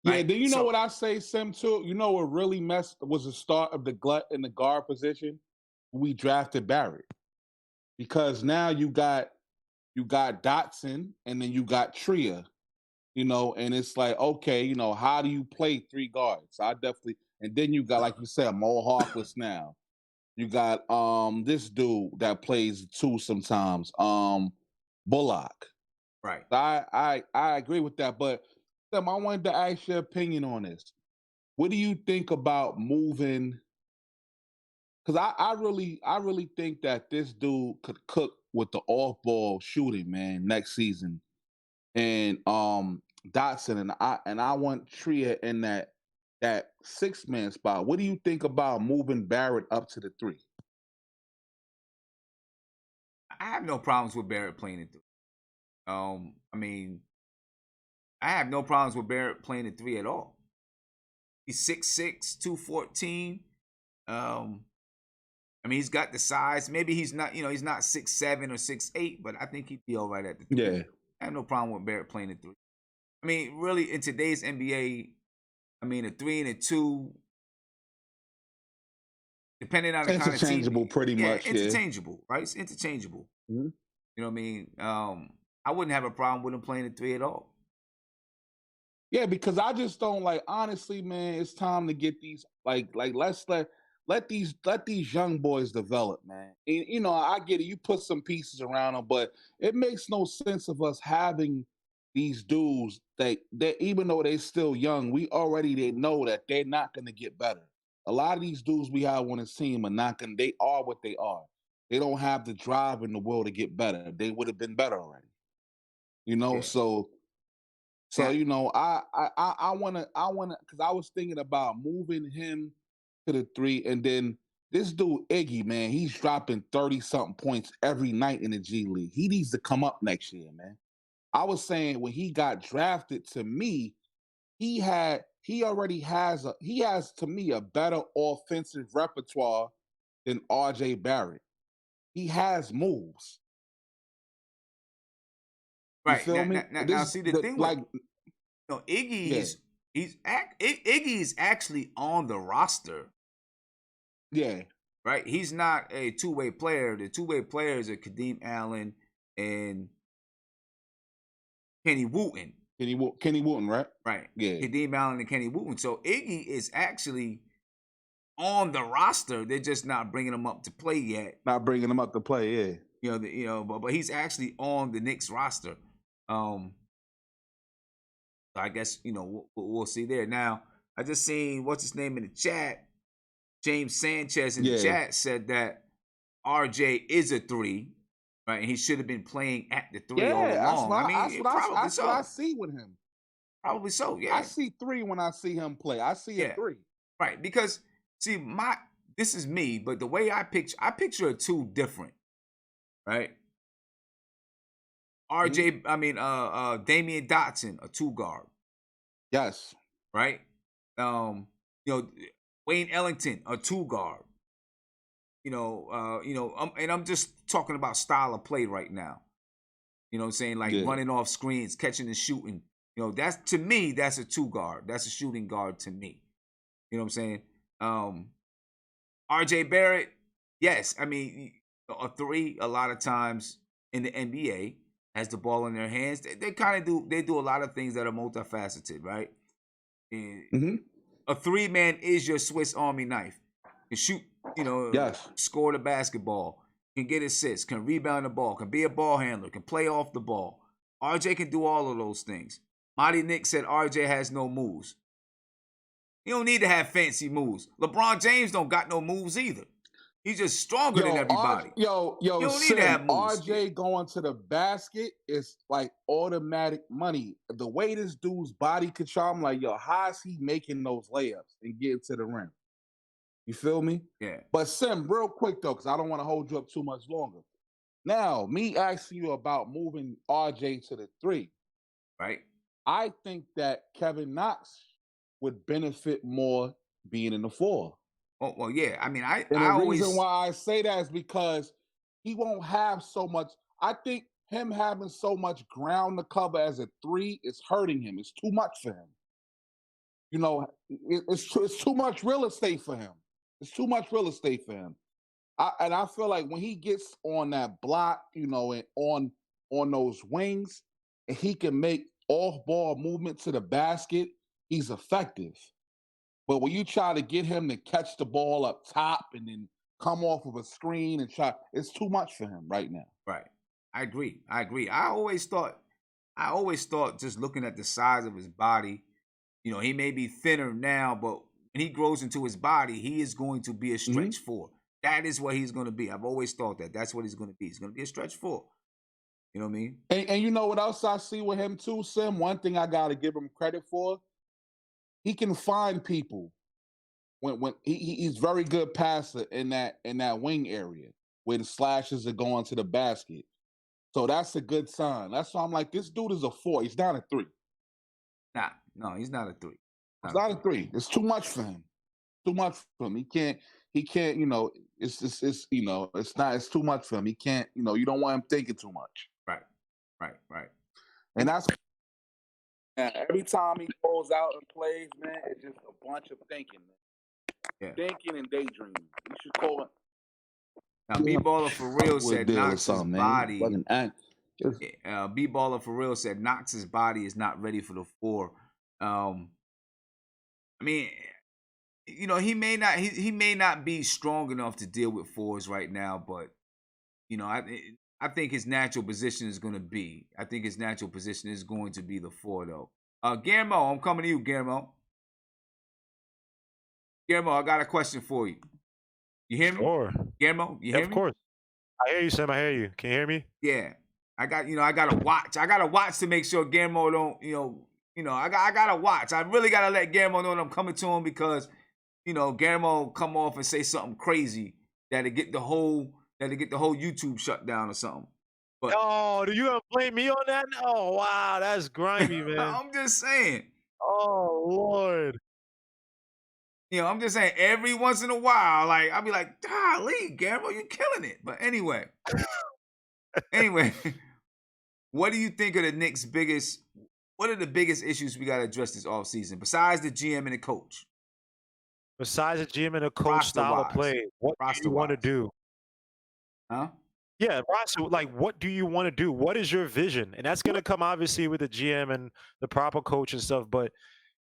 Right? Yeah, then you know what I say, Sim, too? You know what really was the start of the glut in the guard position? We drafted Barrett. Because now you got Dotson and then you got Tria, and it's like, okay, how do you play 3 guards? I definitely, and then you got, like you said, Mo Harkless now. You got this dude that plays 2 sometimes, Bullock. Right. I agree with that, but Sam, I wanted to ask your opinion on this. What do you think about moving? Because I really think that this dude could cook with the off-ball shooting, man, next season. And Dotson and I want Tria in that that 6-man spot. What do you think about moving Barrett up to the 3? I have no problems with Barrett playing it 3. I mean, I have no problems with Barrett playing it 3 at all. He's 6'6", 214. I mean, he's got the size. Maybe he's not, he's not 6'7" or 6'8", but I think he'd be all right at the 3. Yeah. I have no problem with Barrett playing it 3. I mean, really, in today's NBA, I mean, a 3 and a 2, depending on the kind of team. Interchangeable, pretty much. Interchangeable, right? It's interchangeable. Mm-hmm. You know what I mean? I wouldn't have a problem with him playing a 3 at all. Yeah, because I just don't honestly, man, it's time to get these let's let these young boys develop, man. And, I get it. You put some pieces around them, but it makes no sense of us having these dudes that even though they're still young, they know that they're not going to get better. A lot of these dudes we have on the team are not going. They are what they are. They don't have the drive in the world to get better. They would have been better already. Yeah. So I wanna because I was thinking about moving him to the 3, and then this dude Iggy, man, he's dropping 30-something points every night in the G League. He needs to come up next year, man. I was saying when he got drafted, to me, he has to me a better offensive repertoire than RJ Barrett. He has moves. Right. You feel me? Now see the thing with Iggy is actually on the roster. Yeah. Right? He's not a two-way player. The two-way players are Kadeem Allen and Kenny Wooten. Kenny Wooten, right? Right. Yeah. Kadeem Allen and Kenny Wooten. So Iggy is actually on the roster. They're just not bringing him up to play yet. Not bringing him up to play, yeah. But he's actually on the Knicks roster. So I guess we'll see there. Now I just seen what's his name in the chat. James Sanchez in the chat said that RJ is a 3, right? And he should have been playing at the 3 all along. That's what I see with him. Probably so, yeah. I see 3 when I see him play. I see a 3. Right, because see, this is me, but the way I picture a 2 different, right? RJ, Damian Dotson, a 2 guard. Yes. Right? Wayne Ellington, a 2 guard. And I'm just talking about style of play right now. You know what I'm saying? Like running off screens, catching and shooting. That's to me, that's a 2 guard. That's a shooting guard to me. You know what I'm saying? RJ Barrett, yes. I mean, a 3 a lot of times in the NBA has the ball in their hands. They kind of do a lot of things that are multifaceted, right? And a 3-man is your Swiss Army knife. Can shoot, score the basketball, can get assists, can rebound the ball, can be a ball handler, can play off the ball. RJ can do all of those things. Mighty Nick said RJ has no moves. You don't need to have fancy moves. LeBron James don't got no moves either. He's just stronger than everybody. You don't need to have moves. RJ going to the basket is like automatic money. The way this dude's body control, I'm like, how is he making those layups and getting to the rim? You feel me? Yeah. But Sim, real quick though, because I don't want to hold you up too much longer. Now, me asking you about moving RJ to the 3. Right. I think that Kevin Knox would benefit more being in the 4. Oh, well, yeah. I mean, the reason why I say that is because he won't have so much. I think him having so much ground to cover as a 3 is hurting him. It's too much for him. It's too much real estate for him. It's too much real estate for him. I feel like when he gets on that block, and on those wings, and he can make off-ball movement to the basket, he's effective. But when you try to get him to catch the ball up top and then come off of a screen and try, it's too much for him right now. Right. I agree. I always thought just looking at the size of his body, he may be thinner now, but when he grows into his body, he is going to be a stretch 4. That is what he's going to be. I've always thought that. That's what he's going to be. He's going to be a stretch 4. You know what I mean? And you know what else I see with him too, Sim? One thing I got to give him credit for, he can find people when he's very good passer in that wing area where the slashes are going to the basket. So that's a good sign. That's why I'm like, this dude is a 4. He's not a 3. Nah, no, he's not a 3. It's not a 3. It's too much for him. Too much for him. He can't. You know. It's you know. It's not. It's too much for him. He can't. You know. You don't want him thinking too much. Right. And that's every time he goes out and plays, man. It's just a bunch of thinking, man. Yeah. Thinking and daydreaming. You should call it. Now, B-Baller for real said Knox's body. B-Baller for real said Knox's body is not ready for the 4. I mean, you know, he may not be strong enough to deal with 4s right now, but you know, I think his natural position is going to be. I think his natural position is going to be the 4, though. Guillermo, I'm coming to you, Guillermo. Guillermo, I got a question for you. You hear me? Sure. Guillermo, you hear me? Of course. I hear you, Sam. I hear you. Can you hear me? Yeah. I gotta watch. I gotta watch to make sure Guillermo don't, I gotta watch. I really gotta let Guillermo know that I'm coming to him because, Guillermo come off and say something crazy that'll get the whole YouTube shut down or something. But oh, do you gonna blame me on that? Oh wow, that's grimy, man. I'm just saying. Oh Lord. I'm just saying every once in a while, like I'll be like, golly, Guillermo, you're killing it. But anyway. What do you think are the Knicks' what are the biggest issues we got to address this offseason besides the GM and the coach? Besides the GM and the coach style of play, what do you want to do? Huh? Yeah, roster, like what do you want to do? What is your vision? And that's going to come obviously with the GM and the proper coach and stuff, but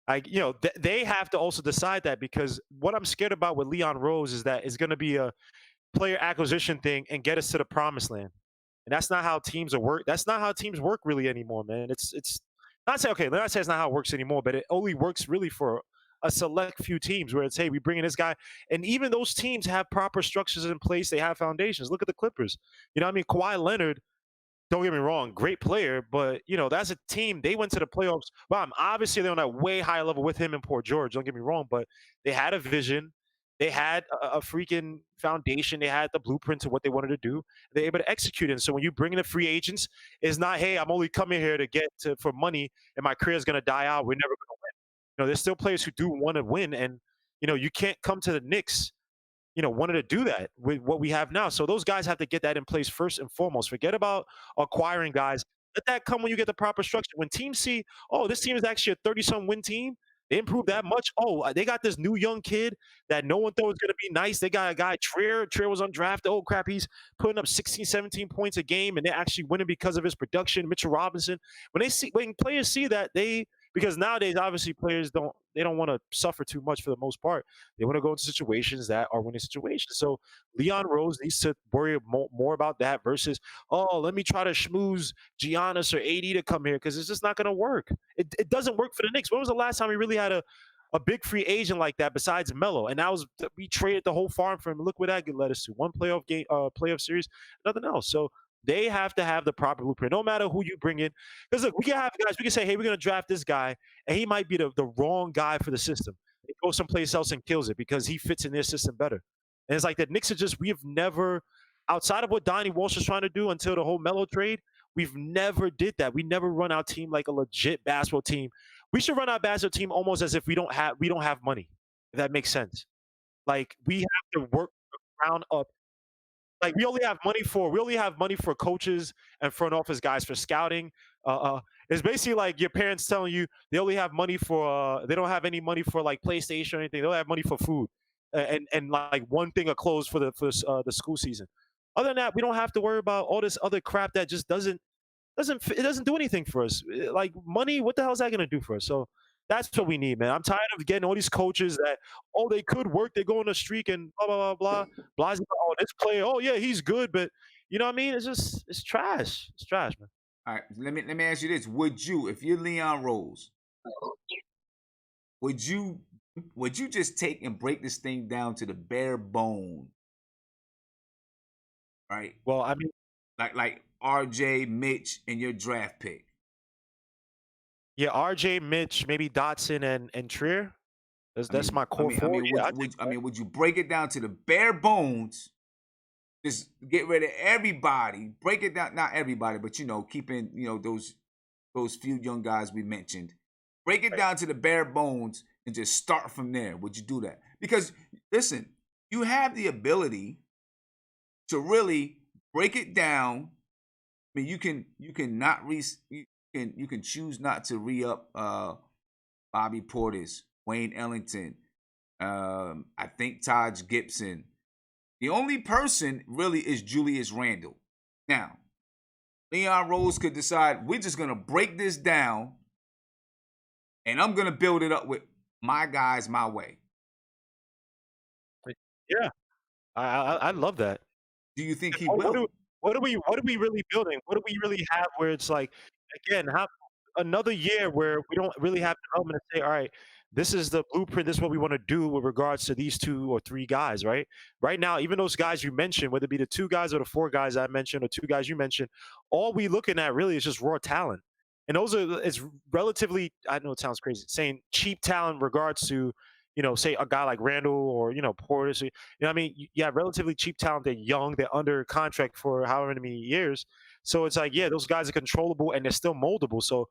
they have to also decide that, because what I'm scared about with Leon Rose is that it's going to be a player acquisition thing and get us to the promised land. And that's not how teams work. That's not how teams work really anymore, man. It's not say, okay, let's say it's not how it works anymore, but it only works really for a select few teams where it's, hey, we bring in this guy. And even those teams have proper structures in place. They have foundations. Look at the Clippers. You know what I mean? Kawhi Leonard, don't get me wrong, great player, but that's a team. They went to the playoffs. Well, obviously they're on a way higher level with him and poor George. Don't get me wrong, but they had a vision. They had a freaking foundation. They had the blueprint to what they wanted to do. They're able to execute it. And so when you bring in the free agents, it's not, hey, I'm only coming here to get for money and my career is going to die out. We're never going to win. There's still players who do want to win, and you can't come to the Knicks wanted to do that with what we have now. So those guys have to get that in place first and foremost. Forget about acquiring guys. Let that come when you get the proper structure. When teams see, oh, this team is actually a 30-some win team, they improved that much. Oh, they got this new young kid that no one thought was going to be nice. They got a guy, Trier. Trier was undrafted. Oh, crap, he's putting up 16, 17 points a game, and they're actually winning because of his production. Mitchell Robinson. When players see that, because nowadays, obviously, players don't want to suffer too much for the most part. They want to go into situations that are winning situations. So Leon Rose needs to worry more about that versus, oh, let me try to schmooze Giannis or AD to come here, because it's just not going to work. It doesn't work for the Knicks. When was the last time we really had a big free agent like that besides Melo? And that was, we traded the whole farm for him. Look where that led us to. One playoff series, nothing else. So they have to have the proper blueprint, no matter who you bring in. Because look, we can have guys, we can say, hey, we're going to draft this guy, and he might be the wrong guy for the system. He goes someplace else and kills it because he fits in their system better. And it's like the Knicks are just, we have never, outside of what Donnie Walsh is trying to do until the whole Melo trade, we've never did that. We never run our team like a legit basketball team. We should run our basketball team almost as if we don't have money, if that makes sense. Like, we have to work the ground up. Like, we only have money for coaches and front office guys for scouting. It's basically like your parents telling you they only have money for they don't have any money for like PlayStation or anything. They don't have money for food and like one thing of clothes for the school season. Other than that, we don't have to worry about all this other crap that just doesn't do anything for us. Like, money, what the hell is that going to do for us? So that's what we need, man. I'm tired of getting all these coaches that, oh, they could work, they go on a streak and blah, blah, blah, blah. Oh, this player, oh, yeah, he's good, but you know what I mean? It's trash. It's trash, man. All right, let me ask you this. Would you, if you're Leon Rose, would you just take and break this thing down to the bare bone? Right? Well, I mean, like RJ, Mitch, and your draft pick. Yeah, RJ, Mitch, maybe Dotson and Trier. That's my core four. Yeah, I think so. would you break it down to the bare bones? Just get rid of everybody. Break it down, not everybody, but keeping those few young guys we mentioned. Break it down to the bare bones and just start from there. Would you do that? Because listen, you have the ability to really break it down. I mean, you can choose not to re-up Bobby Portis, Wayne Ellington, I think Taj Gibson. The only person really is Julius Randle. Now, Leon Rose could decide we're just gonna break this down, and I'm gonna build it up with my guys my way. Yeah, I love that. Do you think he What will? what are we really building? What do we really have where it's like, again, how another year where we don't really have development to say, all right, this is the blueprint, this is what we want to do with regards to these 2 or 3 guys, right? Right now, even those guys you mentioned, whether it be the 2 guys or the 4 guys I mentioned or 2 guys you mentioned, all we looking at really is just raw talent. And those are it's relatively, I know it sounds crazy, saying cheap talent in regards to, say a guy like Randall or, Portis. You know what I mean? You have relatively cheap talent. They're young. They're under contract for however many years. So it's like, yeah, those guys are controllable and they're still moldable. So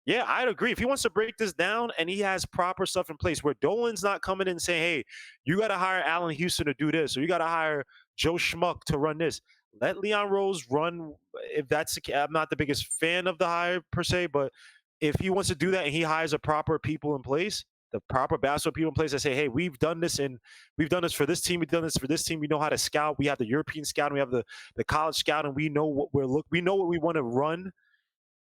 yeah, I'd agree. If he wants to break this down and he has proper stuff in place where Dolan's not coming in and saying, hey, you got to hire Allen Houston to do this, or you got to hire Joe Schmuck to run this. Let Leon Rose run. If that's the case, I'm not the biggest fan of the hire per se, but if he wants to do that and he hires the proper people in place, the proper basketball people in place that say, hey, we've done this and we've done this for this team, we've done this for this team, we know how to scout, we have the European scout, we have the college scout, and we know what we know what we want to run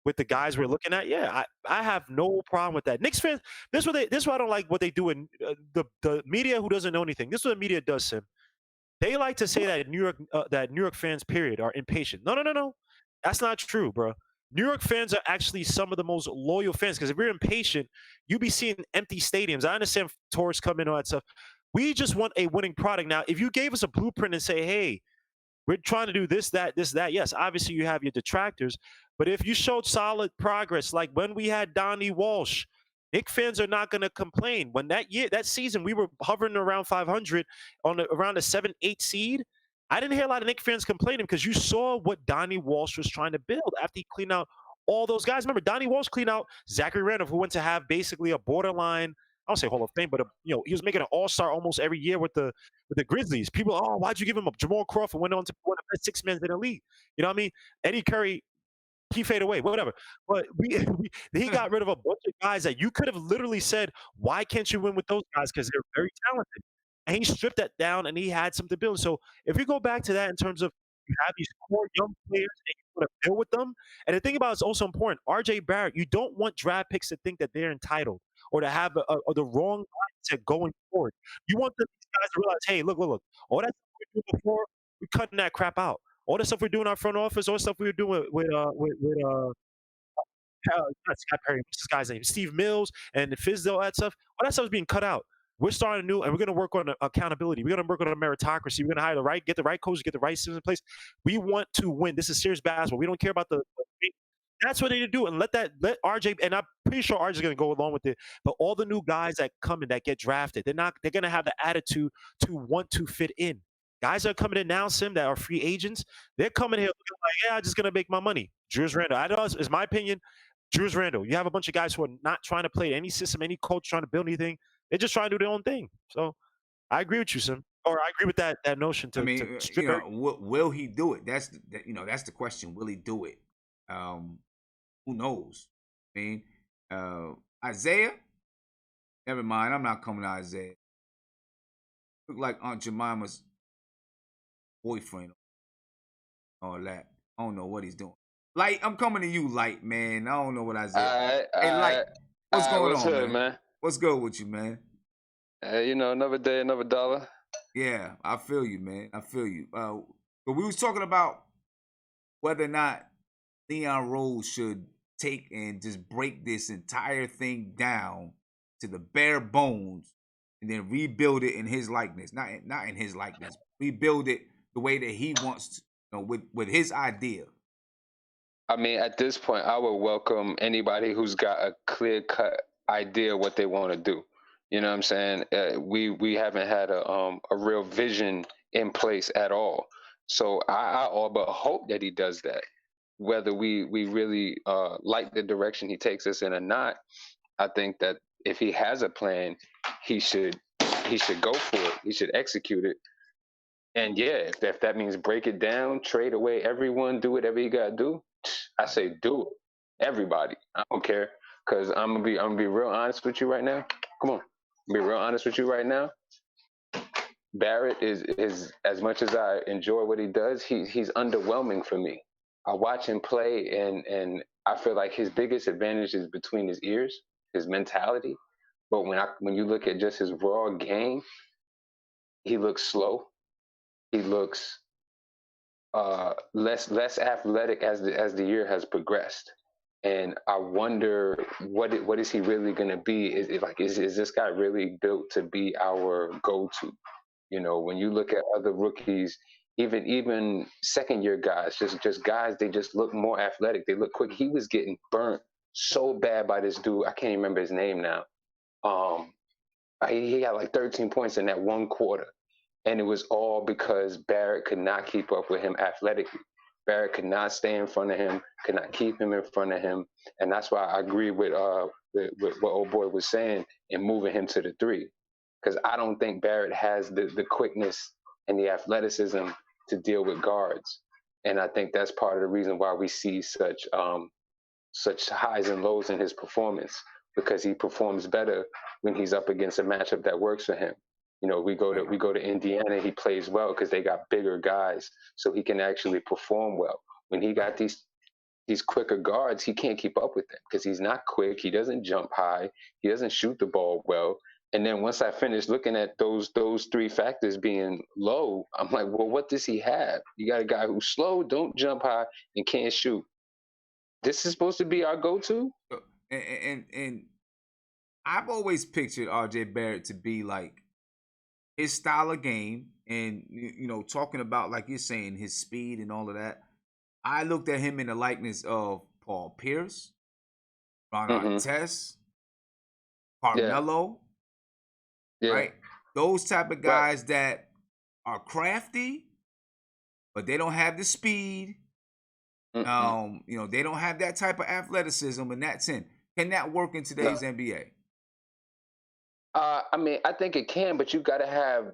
with the guys we're looking at. Yeah, I have no problem with that. Knicks fans, this is why I don't like what they do in the media who doesn't know anything. This is what the media does, Sim. They like to say that New York fans, period, are impatient. No, no, no, no. That's not true, bro. New York fans are actually some of the most loyal fans because if you're impatient, you be seeing empty stadiums. I understand tourists come in and all that stuff. We just want a winning product. Now, if you gave us a blueprint and say, hey, we're trying to do this, that, this, that. Yes, obviously you have your detractors, but if you showed solid progress, like when we had Donnie Walsh, Knicks fans are not going to complain. When that season, we were hovering around 500 around a 7-8 seed. I didn't hear a lot of Knicks fans complaining because you saw what Donnie Walsh was trying to build after he cleaned out all those guys. Remember, Donnie Walsh cleaned out Zachary Randolph, who went to have basically a borderline, I don't say Hall of Fame, but he was making an All-Star almost every year with the Grizzlies. People, oh, why'd you give him up? Jamal Crawford went on to be one of the best 6 men in the league. You know what I mean? Eddie Curry, he fade away, whatever. But he got rid of a bunch of guys that you could have literally said, why can't you win with those guys? Because they're very talented. And he stripped that down and he had something to build. So if you go back to that in terms of you have these core young players and you want to build with them. And the thing about it's also important, RJ Barrett, you don't want draft picks to think that they're entitled or to have the wrong mindset going forward. You want these guys to realize, hey, look, all that stuff we were doing before, we're cutting that crap out. All the stuff we're doing in our front office, all the stuff we were doing not Scott Perry, what's this guy's name? Steve Mills and Fizdale, all that stuff. All that stuff is being cut out. We're starting new, and we're going to work on accountability. We're going to work on a meritocracy. We're going to get the right coaches, get the right systems in place. We want to win. This is serious basketball. We don't care about the that's what they need to do, and let RJ. And I'm pretty sure RJ is going to go along with it. But all the new guys that come in that get drafted, they're going to have the attitude to want to fit in. Guys that are coming in now, Sim, that are free agents, they're coming here looking like, yeah, I'm just going to make my money. Julius Randle, I know it's my opinion. Julius Randle, you have a bunch of guys who are not trying to play any system, any coach trying to build anything. They're just trying to do their own thing. So I agree with you, Sim. Or I agree with that notion to strip will he do it? That's the question. Will he do it? Who knows? I mean, Isaiah. Never mind. I'm not coming to Isaiah. Look like Aunt Jemima's boyfriend. All that. I don't know what he's doing. Light, I'm coming to you, Light, man. I don't know what Isaiah. Hey, Light, what's going on, man? What's good with you, man? Another day, another dollar. Yeah, I feel you, man. I feel you. But we was talking about whether or not Leon Rose should take and just break this entire thing down to the bare bones and then rebuild it in his likeness. Not in his likeness. Rebuild it the way that he wants to, with his idea. I mean, at this point, I would welcome anybody who's got a clear-cut idea what they want to do. You know what I'm saying? We haven't had a real vision in place at all. So I all but hope that he does that. Whether we really like the direction he takes us in or not, I think that if he has a plan, he should he should go for it. He should execute it. And yeah, if that means break it down, trade away everyone, do whatever you gotta do, I say do it. Everybody. I don't care. Cause I'm gonna be real honest with you right now. Come on. Be real honest with you right now. Barrett is as much as I enjoy what he does, he's underwhelming for me. I watch him play and I feel like his biggest advantage is between his ears, his mentality. But when you look at just his raw game, he looks slow. He looks less athletic as the year has progressed, and I wonder what is he really going to be? Is this guy really built to be our go-to? You know, when you look at other rookies, even second year guys, just guys, they just look more athletic. They look quick. He was getting burnt so bad by this dude. I can't even remember his name now. Um, he had like 13 points in that one quarter. And it was all because Barrett could not keep up with him athletically. Barrett could not stay in front of him, could not keep him in front of him. And that's why I agree with what old boy was saying in moving him to the three. Because I don't think Barrett has the quickness and the athleticism to deal with guards. And I think that's part of the reason why we see such highs and lows in his performance, because he performs better when he's up against a matchup that works for him. You know, we go to Indiana, he plays well because they got bigger guys, so he can actually perform well. When he got these quicker guards, he can't keep up with them because he's not quick. He doesn't jump high. He doesn't shoot the ball well. And then once I finished looking at those three factors being low, I'm like, well, what does he have? You got a guy who's slow, don't jump high, and can't shoot. This is supposed to be our go-to? And I've always pictured RJ Barrett to be like his style of game, and you know, talking about, like you're saying, his speed and all of that. I looked at him in the likeness of Paul Pierce, Ron Artest, Carmelo, right? Those type of guys that are crafty, but they don't have the speed. You know, they don't have that type of athleticism, and that's in. Can that work in today's NBA? I mean, I think it can, but you gotta have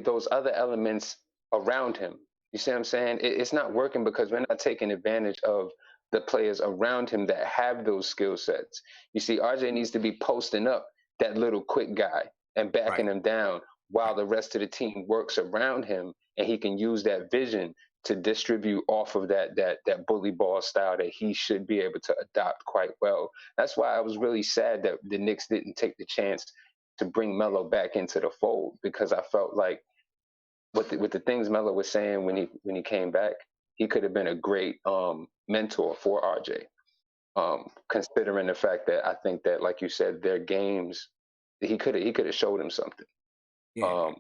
those other elements around him. You see what I'm saying? It's not working because we're not taking advantage of the players around him that have those skill sets. You see, RJ needs to be posting up that little quick guy and backing him down while the rest of the team works around him, and he can use that vision to distribute off of that bully ball style that he should be able to adopt quite well. That's why I was really sad that the Knicks didn't take the chance to bring Melo back into the fold, because I felt like with the things Melo was saying when he came back, he could have been a great mentor for RJ. Considering the fact that I think that, like you said, their games, he could have showed him something. Yeah.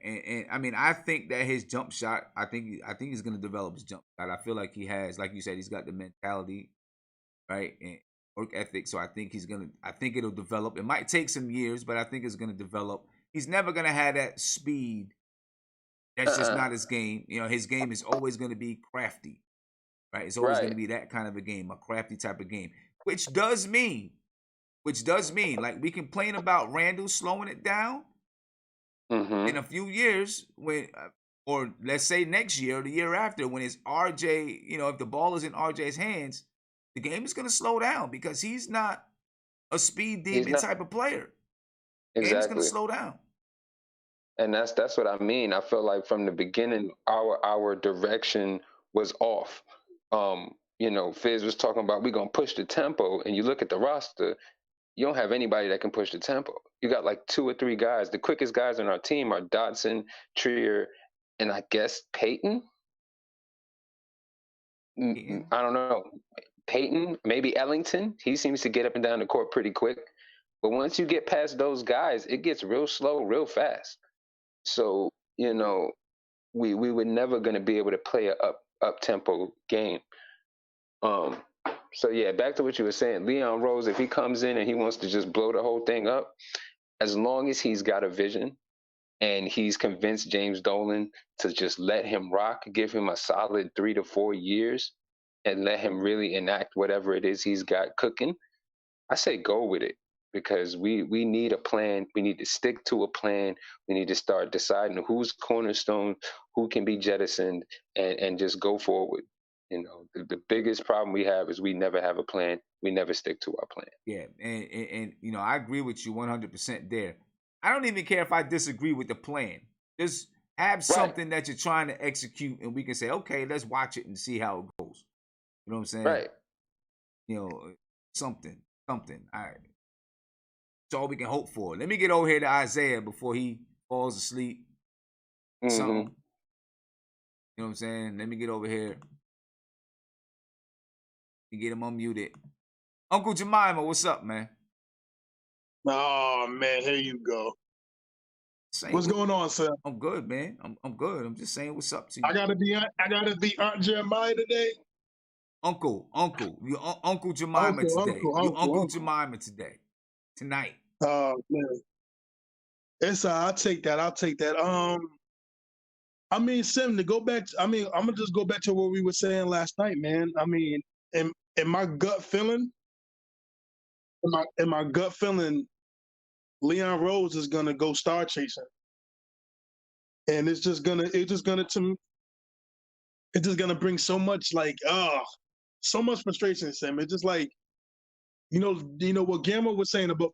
And I mean, I think that his jump shot, I think he's going to develop his jump shot. I feel like he has, like you said, he's got the mentality, right, and work ethic. So I think it'll develop. It might take some years, but I think it's going to develop. He's never going to have that speed. That's just not his game. You know, his game is always going to be crafty, right? It's always going to be that kind of a game, a crafty type of game, which does mean, like, we complain about Randall slowing it down. In a few years, when, or let's say next year or the year after, when it's RJ, you know, if the ball is in RJ's hands, the game is going to slow down because he's not a speed demon type of player. The game is going to slow down. And that's what I mean. I feel like from the beginning, our direction was off. You know, Fizz was talking about we're gonna push the tempo, and you look at the roster, you don't have anybody that can push the tempo. You got like 2 or 3 guys. The quickest guys on our team are Dotson, Trier, and I guess Peyton. I don't know. Peyton, maybe Ellington. He seems to get up and down the court pretty quick. But once you get past those guys, it gets real slow, real fast. So, you know, we were never going to be able to play up-tempo game. So yeah, back to what you were saying. Leon Rose, if he comes in and he wants to just blow the whole thing up, as long as he's got a vision and he's convinced James Dolan to just let him rock, give him a solid 3 to 4 years, and let him really enact whatever it is he's got cooking, I say go with it, because we need a plan. We need to stick to a plan. We need to start deciding who's cornerstone, who can be jettisoned, and just go forward. You know, the biggest problem we have is we never have a plan. We never stick to our plan. Yeah, and you know, I agree with you 100% there. I don't even care if I disagree with the plan. Just have something that you're trying to execute, and we can say, okay, let's watch it and see how it goes. You know what I'm saying? Right. You know, something. All right. That's all we can hope for. Let me get over here to Isaiah before he falls asleep. Something. You know what I'm saying? Let me get over here. You get him unmuted. Uncle Jemima, what's up, man? Oh man, here you go. What's going on, sir? I'm good, man. I'm good. I'm just saying what's up to you. I gotta be Aunt Jeremiah today. Uncle. You Uncle Jemima today. Uncle Jemima today. Tonight. Oh man. It's I'll take that. I mean, Sim, to go back I'm gonna just go back to what we were saying last night, man. I mean, in my gut feeling, Leon Rose is gonna go star chasing. And it's just gonna bring so much so much frustration, Sim. It's just like, you know what Gamma was saying about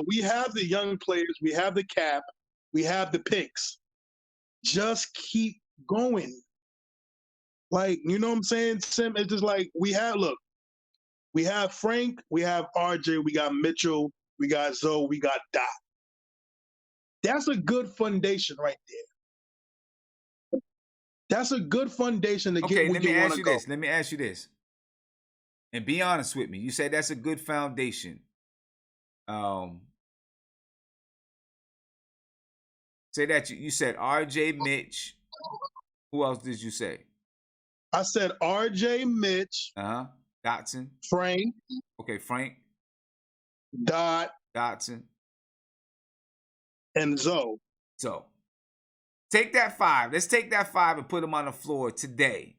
we have the young players, we have the cap, we have the picks. Just keep going. Like, you know what I'm saying, Sim? It's just like we have Frank, we have RJ, we got Mitchell, we got Zoe, we got Doc. That's a good foundation right there. That's a good foundation to get where you want to go. Let me ask you this. And be honest with me. You said that's a good foundation. Say that you said RJ, Mitch. Who else did you say? I said RJ, Mitch. Dotson. Frank. Okay, Frank. Dotson. And Zoe. So take that 5. Let's take that 5 and put them on the floor today.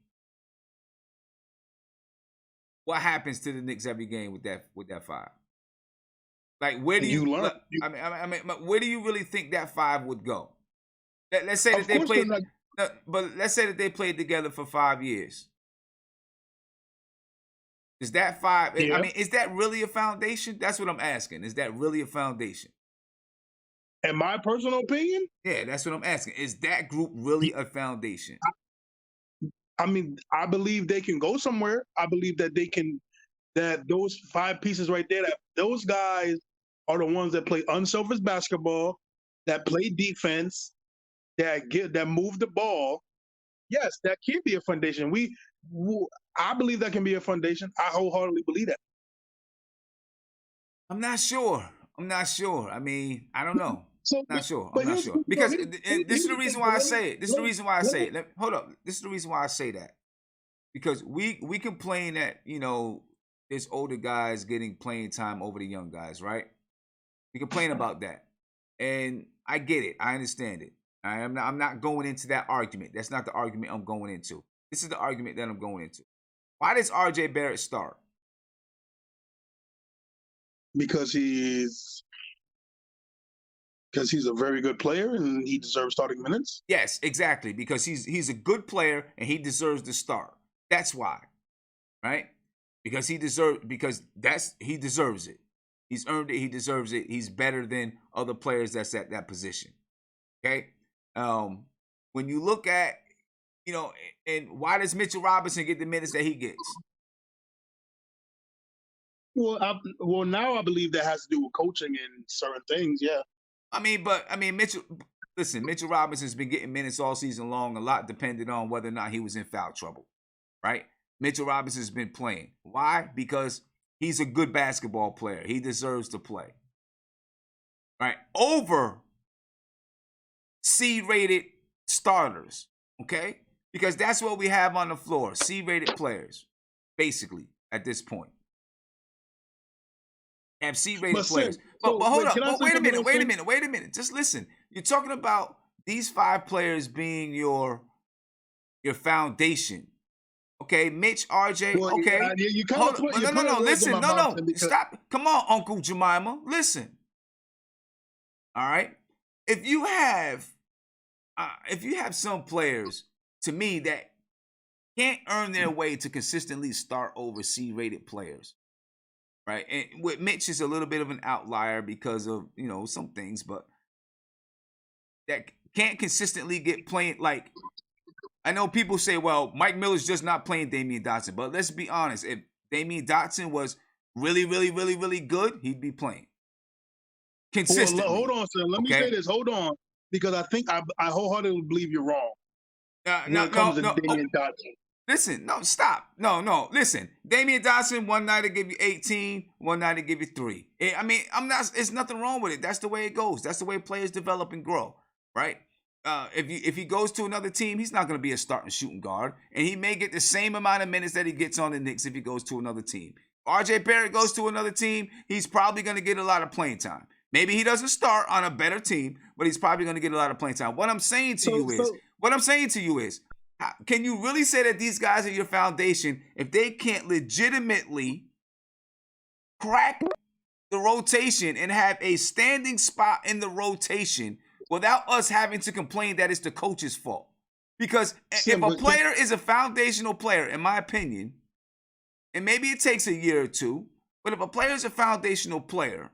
What happens to the Knicks every game with that 5? Like, where do you learn? I mean, where do you really think that 5 would go? Let's say that they played, but let's say that they played together for 5 years. Is that 5? Yeah. I mean, is that really a foundation? That's what I'm asking. Is that really a foundation? In my personal opinion? Yeah, that's what I'm asking. Is that group really a foundation? I mean, I believe they can go somewhere. I believe that that those 5 pieces right there, that those guys are the ones that play unselfish basketball, that play defense, that move the ball. Yes, that can be a foundation. I believe that can be a foundation. I wholeheartedly believe that. I'm not sure. I mean, I don't know. I'm not sure. Because this is the reason why I say it. Hold up. This is the reason why I say that. Because we complain that, you know, there's older guys getting playing time over the young guys, right? We complain about that. And I get it. I understand it. I'm not going into that argument. That's not the argument I'm going into. This is the argument that I'm going into. Why does RJ Barrett start? Because he's a very good player and he deserves starting minutes. Yes, exactly. Because he's a good player and he deserves to start. That's why, right? Because he deserves it. He's earned it. He deserves it. He's better than other players that's at that position. Okay. When you look at, you know, and why does Mitchell Robinson get the minutes that he gets? Well, now I believe that has to do with coaching and certain things. Yeah. Mitchell Robinson's been getting minutes all season long. A lot depended on whether or not he was in foul trouble, right? Mitchell Robinson's been playing. Why? Because he's a good basketball player. He deserves to play, right? Over C-rated starters, okay? Because that's what we have on the floor, C-rated players, basically, at this point. Have C-rated But players. Sim, But hold wait, up. can I But say wait a something minute. else, Wait Sim? a minute. Just listen. You're talking about these 5 players being your foundation. Okay, Mitch, RJ. Well, Okay, you kind of hold put up. you're No. putting words in Listen. my mouth, No. Sim, because Stop. Come on, Uncle Jemima. Listen. All right. If you have some players, to me, that can't earn their way to consistently start over C-rated players, right? And with Mitch is a little bit of an outlier because of, some things, but that can't consistently get playing. Like, I know people say, well, Mike Miller's just not playing Damian Dotson, but let's be honest. If Damian Dotson was really, really, really, really good, he'd be playing consistently. Well, hold on, Sim. Let me say this. Hold on, because I think I wholeheartedly believe you're wrong when it comes to Damian Dotson. Listen, no, stop. No, listen. Damian Dotson, one night to give you 18, one night to give you 3. I mean, it's nothing wrong with it. That's the way it goes. That's the way players develop and grow, right? If he goes to another team, he's not going to be a starting shooting guard, and he may get the same amount of minutes that he gets on the Knicks if he goes to another team. RJ Barrett goes to another team, he's probably going to get a lot of playing time. Maybe he doesn't start on a better team, but he's probably going to get a lot of playing time. What I'm saying to you is, can you really say that these guys are your foundation if they can't legitimately crack the rotation and have a standing spot in the rotation without us having to complain that it's the coach's fault? Because if a player is a foundational player, in my opinion, and maybe it takes a year or two, but if a player is a foundational player,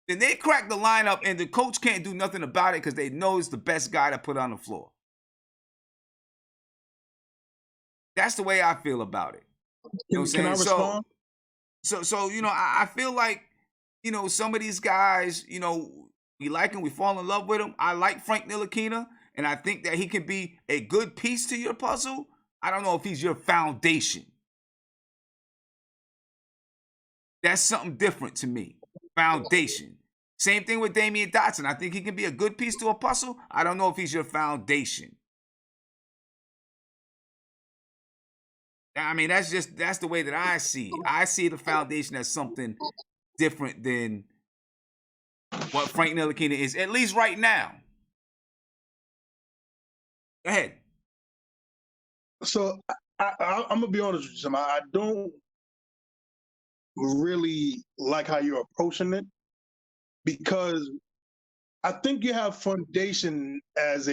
then they crack the lineup and the coach can't do nothing about it because they know it's the best guy to put on the floor. That's the way I feel about it. You know what I'm saying? Can I respond? So I feel like, some of these guys, we like them, we fall in love with them. I like Frank Ntilikina, and I think that he can be a good piece to your puzzle. I don't know if he's your foundation. That's something different to me. Foundation. Same thing with Damian Dotson. I think he can be a good piece to a puzzle. I don't know if he's your foundation. I mean, that's the way that I see it. I see the foundation as something different than what Frank Ntilikina is, at least right now. Go ahead. So I'm gonna be honest with you, Sam. I don't really like how you're approaching it, because I think you have foundation as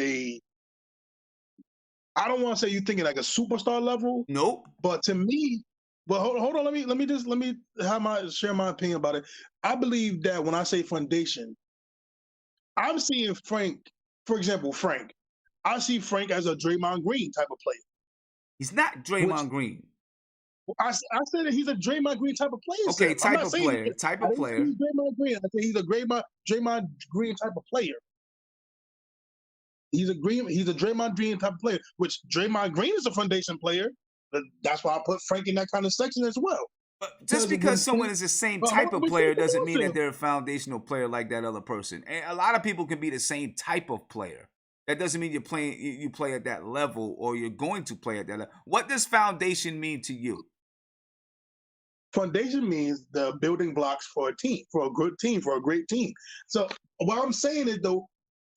I don't want to say you thinking like a superstar level. Nope. But to me, well, hold on. Let me share my opinion about it. I believe that when I say foundation, I'm seeing Frank, for example, Frank. I see Frank as a Draymond Green type of player. He's not Draymond Green. I said that he's a Draymond Green type of player. Okay, type of player. Type of player. He's Draymond Green. I say he's a Draymond Green type of player. He's a Draymond Green type of player, which Draymond Green is a foundation player. That's why I put Frank in that kind of section as well. But just because someone is the same type of player doesn't mean that they're a foundational player like that other person. And a lot of people can be the same type of player. That doesn't mean you play at that level, or you're going to play at that level. What does foundation mean to you? Foundation means the building blocks for a team, for a good team, for a great team. So what I'm saying is, though,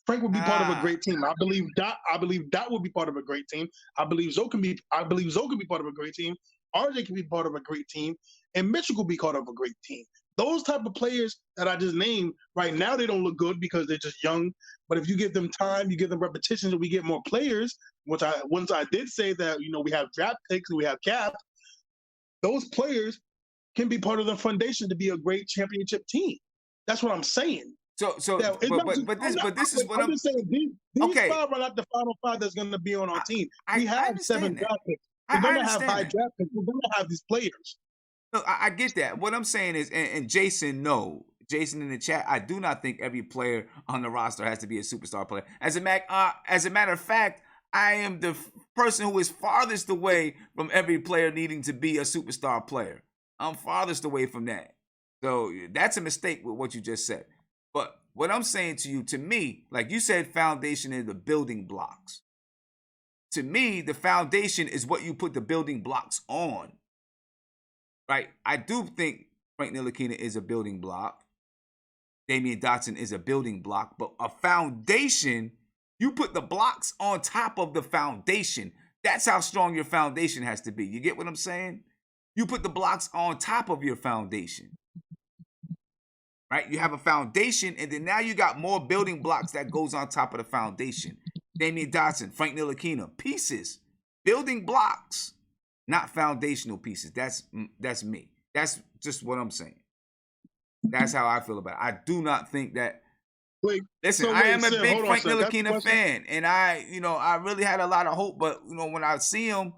Frank would be part of a great team. I believe that would be part of a great team. I believe Zoe can be part of a great team. RJ can be part of a great team, and Mitchell could be part of a great team. Those type of players that I just named right now, they don't look good because they're just young. But if you give them time, you give them repetitions, and we get more players, once I did say that, we have draft picks and we have cap, those players can be part of the foundation to be a great championship team. That's what I'm saying. This is what I'm just saying. These 5 are not the final 5 that's going to be on our team. We have 7 draft picks. We're going to have high draft picks. We're going to have these players. No, I get that. What I'm saying is, and Jason in the chat, I do not think every player on the roster has to be a superstar player. As a matter of fact, I am the person who is farthest away from every player needing to be a superstar player. I'm farthest away from that. So that's a mistake with what you just said. But what I'm saying to you, to me, like you said, foundation is the building blocks. to me, the foundation is what you put the building blocks on. Right? I do think Frank Ntilikina is a building block. Damian Dotson is a building block, but a foundation, you put the blocks on top of the foundation. That's how strong your foundation has to be. You get what I'm saying? You put the blocks on top of your foundation. Right? You have a foundation, and then now you got more building blocks that goes on top of the foundation. Damian Dotson, Frank Ntilikina, pieces, building blocks, not foundational pieces. That's me. That's just what I'm saying. That's how I feel about it. I do not think that. Listen, I am a big Frank Ntilikina fan, and I really had a lot of hope. But when I see him,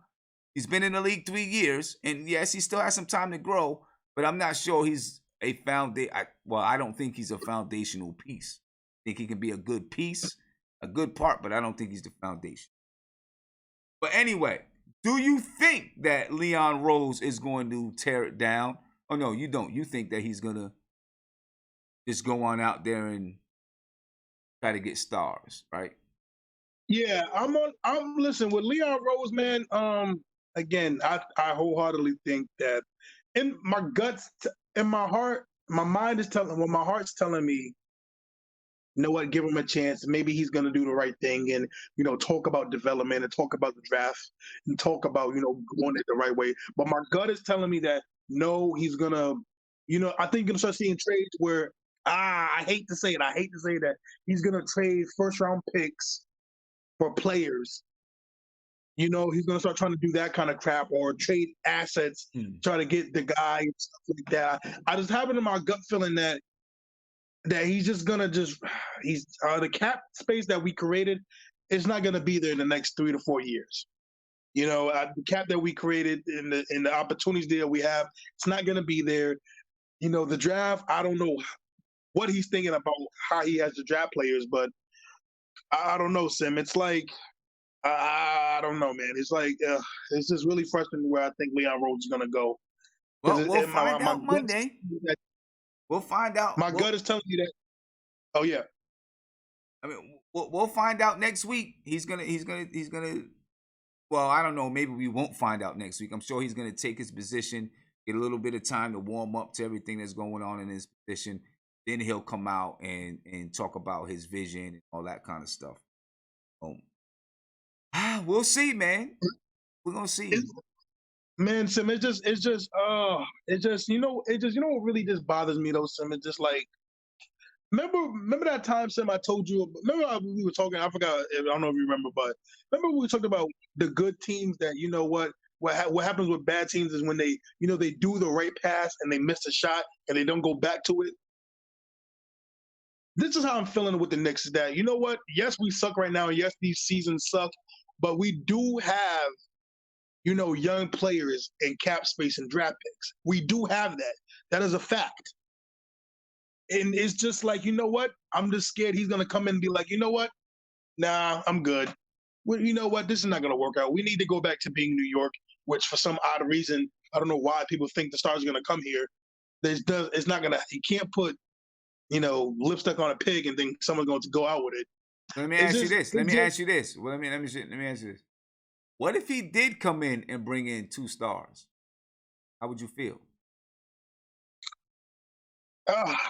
he's been in the league 3 years, and yes, he still has some time to grow. But I'm not sure he's a I don't think he's a foundational piece. I think he can be a good piece, a good part, but I don't think he's the foundation. But anyway, do you think that Leon Rose is going to tear it down? Oh no, you don't. You think that he's gonna just go on out there and try to get stars, right? Yeah, I'm listen with Leon Rose, man. Again, I wholeheartedly think that in my guts, in my heart, my mind is telling, well, my heart's telling me, you know what, give him a chance. Maybe he's gonna do the right thing and talk about development and talk about the draft and talk about going it the right way. But my gut is telling me that no, he's gonna, I think you're gonna start seeing trades where I hate to say that he's gonna trade first round picks for players. He's gonna start trying to do that kind of crap or trade assets, try to get the guy and stuff like that. I just have it in my gut feeling that he's just gonna he's the cap space that we created is not gonna be there in the next 3 to 4 years. The cap that we created in the opportunities that we have, it's not gonna be there. The draft, I don't know what he's thinking about how he has to draft players, but I don't know, Sim. It's like I don't know, man. It's like it's just really frustrating where I think Leon Rose is gonna go. Well, we'll find out Monday. We'll find out. My gut is telling me that. Oh yeah. I mean, we'll find out next week. He's gonna. Well, I don't know. Maybe we won't find out next week. I'm sure he's gonna take his position, get a little bit of time to warm up to everything that's going on in his position. Then he'll come out and talk about his vision and all that kind of stuff. We'll see, man. We're gonna see. Man, Sim, it just what really just bothers me though, Sim. It's just like remember that time, Sim, I told you. Remember we were talking. I forgot. I don't know if you remember, but remember we talked about the good teams that what happens with bad teams is when they they do the right pass and they miss a shot and they don't go back to it. This is how I'm feeling with the Knicks. Is that what? Yes, we suck right now. Yes, these seasons suck, but we do have young players and cap space and draft picks. We do have that. That is a fact. And it's just like, what? I'm just scared he's going to come in and be like, what? Nah, I'm good. Well, what? This is not going to work out. We need to go back to being New York, which for some odd reason, I don't know why people think the Stars are going to come here. It's not going to, you can't put, lipstick on a pig and think someone's going to go out with it. Let me ask you this. Let me ask you this. What if he did come in and bring in 2 stars? How would you feel?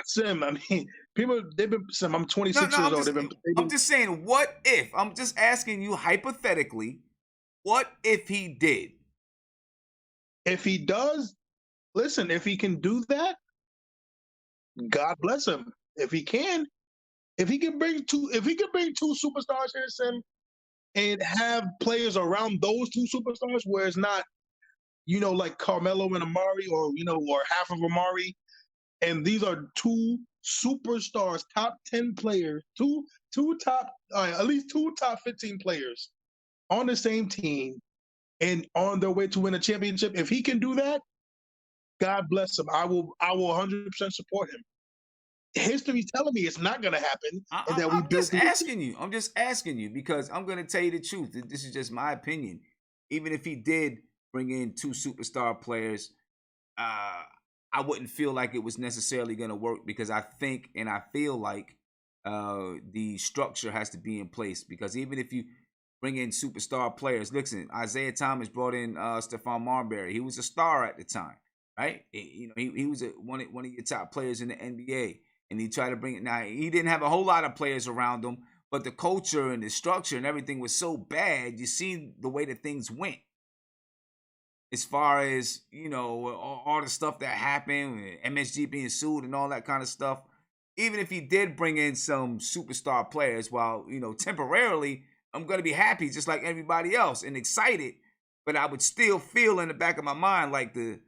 Sim, I mean, Sim, I'm 26 years old. I'm just saying, what if? I'm just asking you hypothetically, what if he did? If he does, listen, if he can do that, God bless him. If he can bring 2 superstars here, Sim, and have players around those 2 superstars where it's not, like Carmelo and Amari or half of Amari. And these are 2 superstars, top 10 players, at least 2 top 15 players on the same team and on their way to win a championship. If he can do that, God bless him. I will 100% support him. History's telling me it's not going to happen. I'm just asking you because I'm going to tell you the truth. This is just my opinion. Even if he did bring in 2 superstar players, I wouldn't feel like it was necessarily going to work because I think and I feel like the structure has to be in place because even if you bring in superstar players. Listen, Isaiah Thomas brought in Stephon Marbury. He was a star at the time, right? He was one of your top players in the NBA, and he tried to bring it. Now, he didn't have a whole lot of players around him, but the culture and the structure and everything was so bad. You see the way that things went. As far as, all the stuff that happened, MSG being sued and all that kind of stuff. Even if he did bring in some superstar players, while, temporarily, I'm going to be happy just like everybody else and excited, but I would still feel in the back of my mind like the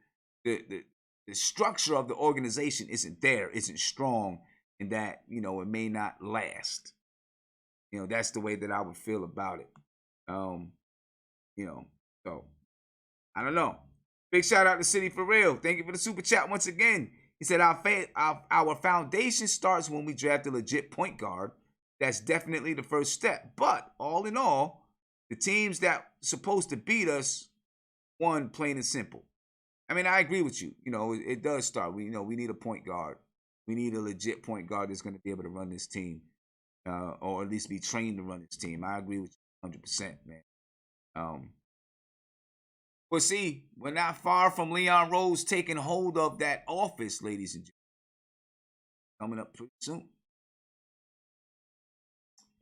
structure of the organization isn't strong, and that, it may not last. That's the way that I would feel about it. So I don't know. Big shout out to City for Real. Thank you for the super chat once again. He said, our foundation starts when we draft a legit point guard. That's definitely the first step. But all in all, the teams that supposed to beat us won, plain and simple. I mean, I agree with you. It does start. We need a point guard. We need a legit point guard that's going to be able to run this team, or at least be trained to run this team. I agree with you 100%, man. But see, we're not far from Leon Rose taking hold of that office, ladies and gentlemen. Coming up pretty soon.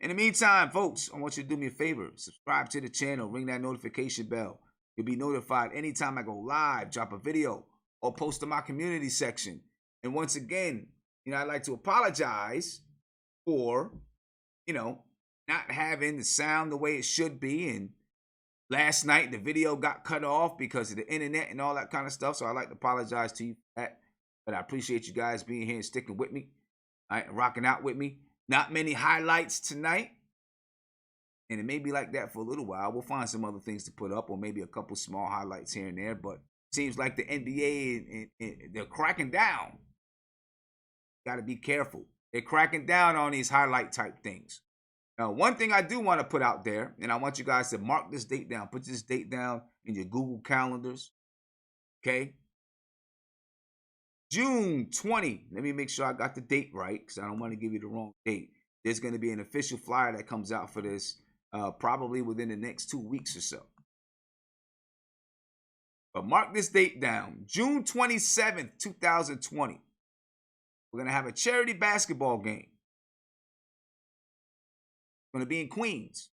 In the meantime, folks, I want you to do me a favor. Subscribe to the channel. Ring that notification bell. You'll be notified anytime I go live, drop a video, or post to my community section. And once again, I'd like to apologize for, not having the sound the way it should be. And last night, the video got cut off because of the internet and all that kind of stuff. So I'd like to apologize to you for that. But I appreciate you guys being here and sticking with me, all right, rocking out with me. Not many highlights tonight. And it may be like that for a little while. We'll find some other things to put up, or maybe a couple small highlights here and there. But it seems like the NBA, they're cracking down. Got to be careful. They're cracking down on these highlight type things. Now, one thing I do want to put out there, and I want you guys to mark this date down. Put this date down in your Google calendars. Okay? June 20. Let me make sure I got the date right, because I don't want to give you the wrong date. There's going to be an official flyer that comes out for this probably within the next 2 weeks or so. But mark this date down. June 27th, 2020. We're going to have a charity basketball game. It's going to be in Queens.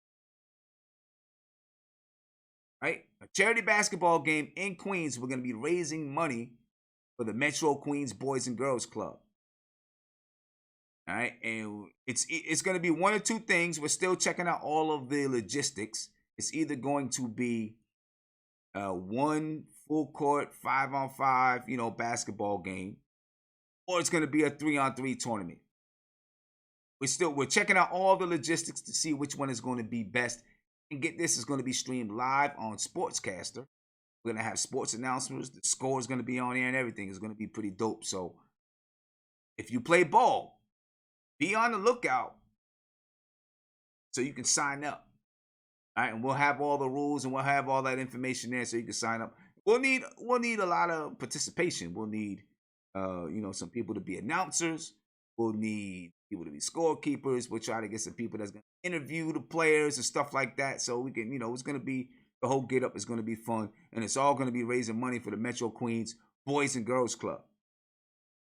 Right? A charity basketball game in Queens. We're going to be raising money for the Metro Queens Boys and Girls Club. All right, and it's going to be one or two things. We're still checking out all of the logistics. It's either going to be one full court 5-on-5, basketball game, or it's going to be a 3-on-3 tournament. We're checking out all the logistics to see which one is going to be best. And get this, is going to be streamed live on Sportscaster. We're going to have sports announcements. The score is going to be on air and everything. Is going to be pretty dope. So if you play ball, be on the lookout so you can sign up. All right, and we'll have all the rules and we'll have all that information there so you can sign up. We'll need a lot of participation. We'll need some people to be announcers. We'll need people to be scorekeepers. We'll try to get some people that's going to interview the players and stuff like that. So we can, it's going to be, the whole get up is going to be fun. And it's all going to be raising money for the Metro Queens Boys and Girls Club.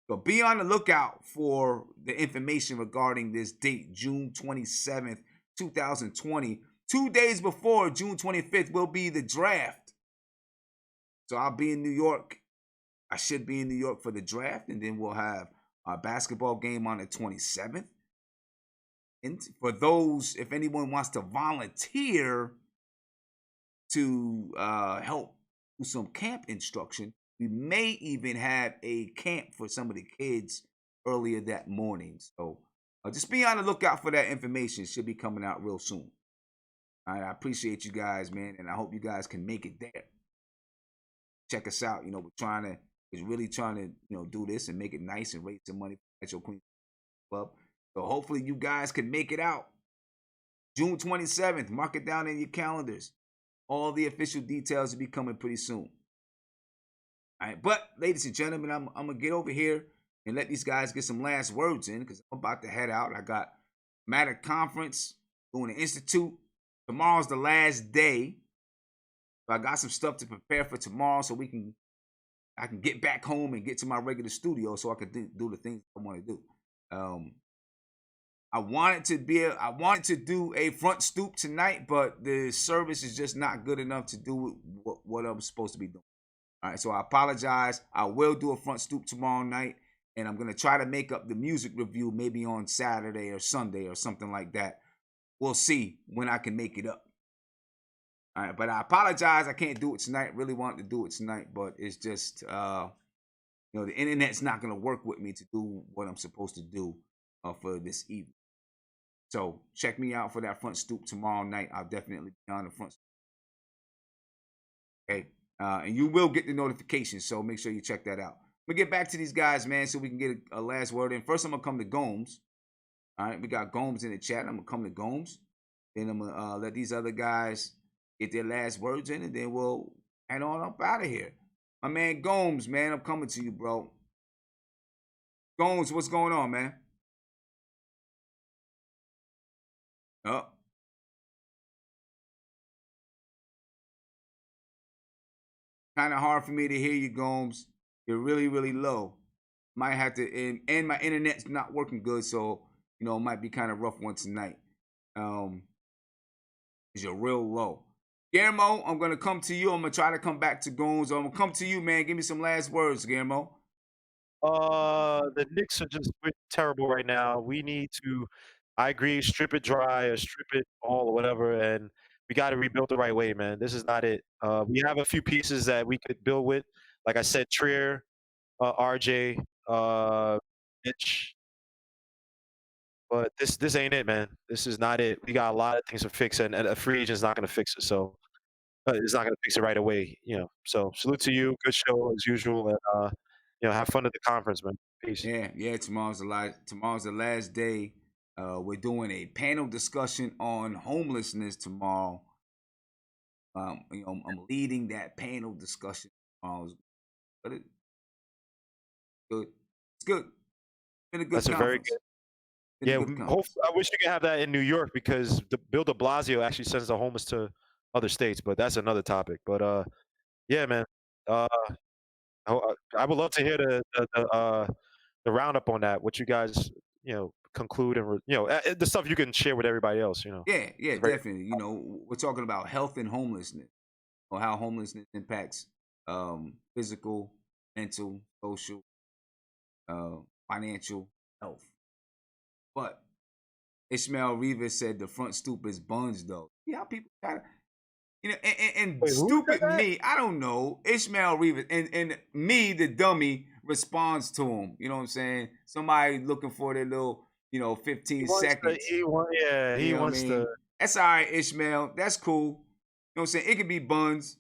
So be on the lookout for the information regarding this date, June 27th, 2020. 2 days before June 25th will be the draft. So I'll be in New York. I should be in New York for the draft. And then we'll have our basketball game on the 27th. And for those, if anyone wants to volunteer to help do some camp instruction, we may even have a camp for some of the kids earlier that morning. So just be on the lookout for that information. It should be coming out real soon. All right, I appreciate you guys, man, and I hope you guys can make it there. Check us out. We're really trying to, do this and make it nice and raise some money for Metro Queens Club. So hopefully you guys can make it out. June 27th, mark it down in your calendars. All the official details will be coming pretty soon. All right, but ladies and gentlemen, I'm going to get over here and let these guys get some last words in because I'm about to head out. I got Matter Conference, doing an institute, tomorrow's the last day. So I got some stuff to prepare for tomorrow, so I can get back home and get to my regular studio, so I can do the things I want to do. I wanted to do a front stoop tonight, but the service is just not good enough to do what I'm supposed to be doing. All right, so I apologize. I will do a front stoop tomorrow night, and I'm gonna try to make up the music review maybe on Saturday or Sunday or something like that. We'll see when I can make it up. All right, but I apologize. I can't do it tonight. Really wanted to do it tonight, but it's just the internet's not gonna work with me to do what I'm supposed to do for this evening. So check me out for that front stoop tomorrow night. I'll definitely be on the front stoop. Okay. And you will get the notifications, so make sure you check that out. We'll get back to these guys, man, so we can get a last word in. First, I'm going to come to Gomes. All right, we got Gomes in the chat. I'm going to come to Gomes. Then I'm going to let these other guys get their last words in, and then we'll head on up out of here. My man Gomes, man, I'm coming to you, bro. Gomes, what's going on, man? Oh. Kind of hard for me to hear you, Gomes. You're really, really low. Might have to, and my internet's not working good, so it might be kind of rough one tonight. Cause you're real low. Guillermo, I'm gonna come to you. I'm gonna try to come back to Gomes. I'm gonna come to you, man. Give me some last words, Guillermo. The Knicks are we're terrible right now. We need to, I agree, strip it dry or strip it all or whatever, and we got to rebuild the right way, man. This is not it. We have a few pieces that we could build with. Like I said, Trier, RJ, Mitch. But this ain't it, man. This is not it. We got a lot of things to fix, and a free agent's not going to fix it. So it's not going to fix it right away, So salute to you. Good show as usual, and have fun at the conference, man. Peace. Yeah. Tomorrow's the last day. We're doing a panel discussion on homelessness tomorrow. I'm leading that panel discussion tomorrow. But it's good. It's good. It's been a good That's conference. a very good. Yeah, I wish you could have that in New York, because Bill de Blasio actually sends the homeless to other states, but that's another topic. But yeah, man, I would love to hear the roundup on that. What you guys conclude, and the stuff you can share with everybody else. Yeah, definitely. We're talking about health and homelessness, or how homelessness impacts physical, mental, social, financial health. But Ishmael Rivas said the front stoop is buns, though. See how people gotta, and Wait, stupid me, I don't know. Ishmael Rivas and me, the dummy, responds to him. You know what I'm saying? Somebody looking for their little, 15 seconds. He wants to. That's all right, Ishmael. That's cool. You know what I'm saying? It could be buns.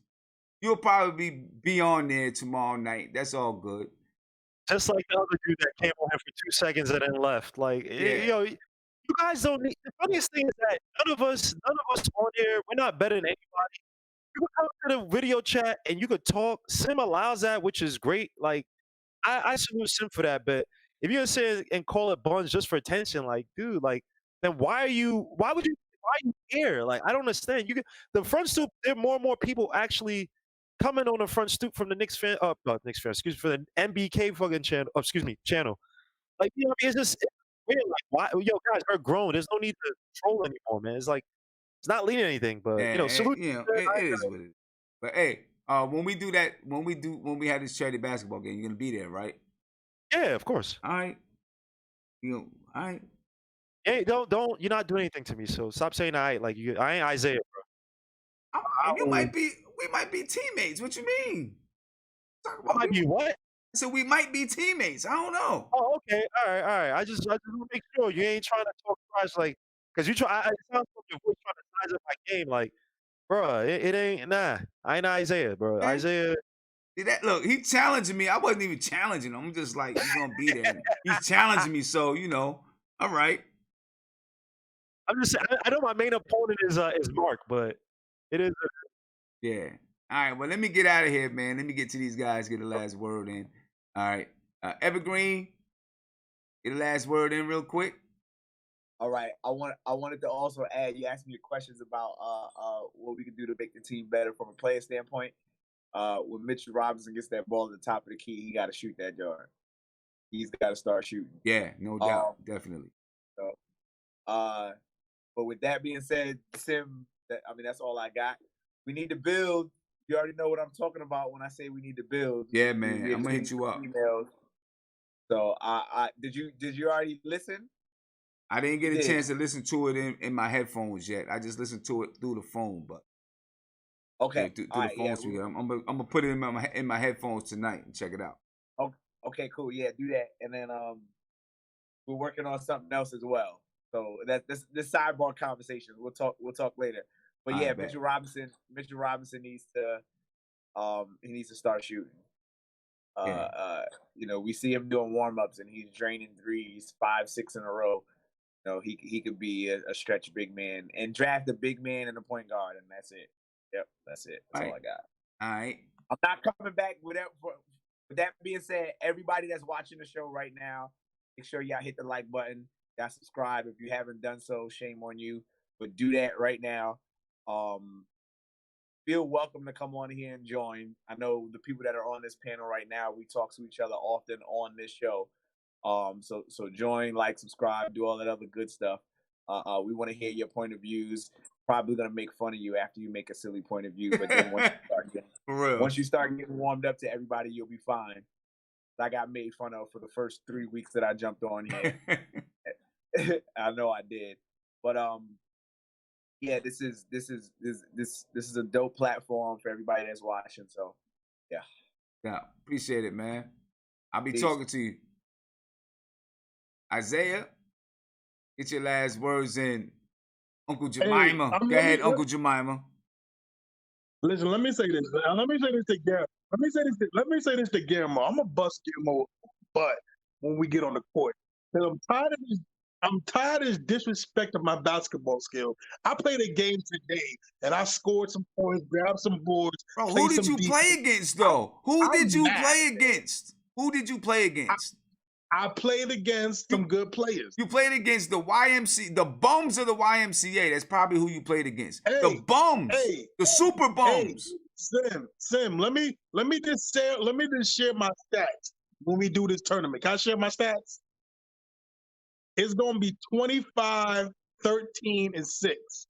You'll probably be on there tomorrow night. That's all good. Just like the other dude that came on here for 2 seconds and then left. Like, you guys don't need. The funniest thing is that none of us on here, we're not better than anybody. You can come to the video chat and you could talk. Sim allows that, which is great. Like, I salute Sim for that. But if you're gonna say and call it buns just for attention, like, dude, like, then why are you here? Like, I don't understand. The front stoop, there are more and more people actually coming on the front stoop from the Knicks fan, Knicks fan, excuse me, for the NBK fucking channel, channel. Like, it's just weird. Like, why, guys, we're grown. There's no need to troll anymore, man. It's like, it's not leading anything, but salute. It is what it is. But hey, when we have this charity basketball game, you're gonna be there, right? Yeah, of course. All right. All right. Hey, don't. You're not doing anything to me, so stop saying I. Like, I ain't Isaiah, bro. We might be teammates. What you mean? Might be what? So we might be teammates. I don't know. Oh, okay. All right. I just want to make sure you ain't trying to talk trash, like, because you try. It sounds like your voice trying to size up my game, like, bro. It ain't. Nah, I ain't Isaiah, bro. Man. Isaiah. See that? Look, he challenging me. I wasn't even challenging him. I'm just like, he's gonna be there. He's challenging me, so all right. I'm just saying. I know my main opponent is Mark, but it is. Yeah. All right. Well, let me get out of here, man. Let me get to these guys. Get the last word in. All right. Evergreen, get the last word in real quick. All right. I wanted to also add. You asked me questions about what we can do to make the team better from a player standpoint. When Mitchell Robinson gets that ball at the top of the key, he got to shoot that jar. He's got to start shooting. Yeah, no doubt, definitely. So, but with that being said, Sim, that's all I got. We need to build. You already know what I'm talking about when I say we need to build. Yeah, man. I'm gonna hit you up. Emails. So did you already listen? I didn't get a chance to listen to it in my headphones yet. I just listened to it through the phone, but okay, through the phone speaker. I'm gonna put it in my headphones tonight and check it out. Okay, cool. Yeah, do that, and then we're working on something else as well. So this sidebar conversation. We'll talk later. But yeah, Mitchell Robinson needs to start shooting. We see him doing warm-ups and he's draining threes 5-6 in a row. He could be a stretch big man and draft a big man and a point guard, and that's it. Yep, that's it. That's all I got. All right. I'm not coming back with that being said, everybody that's watching the show right now, make sure y'all hit the like button. Y'all subscribe. If you haven't done so, shame on you. But do that right now. Feel welcome to come on here and join. I know the people that are on this panel right now, we talk to each other often on this show. So join, like, subscribe, do all that other good stuff. We want to hear your point of views. Probably gonna make fun of you after you make a silly point of view, but then once you start getting warmed up to everybody, you'll be fine. I got made fun of for the first 3 weeks that I jumped on here. I know I did, but yeah, this is a dope platform for everybody that's watching. So yeah, appreciate it, man. I'll be talking to you. Isaiah, get your last words in. Uncle Jemima. Go ahead, Uncle Jemima. Listen, let me say this. Let me say this to Guillermo. I'm gonna bust Guillermo butt when we get on the court. I'm tired of this disrespect of my basketball skill. I played a game today and I scored some points, grabbed some boards. Bro, who did you play against though? Who did you play against? I played against some good players. You played against the YMCA, the bums of the YMCA. That's probably who you played against. The bums, the super bums. Sim, let me just share my stats when we do this tournament. Can I share my stats? It's gonna be 25, 13, and 6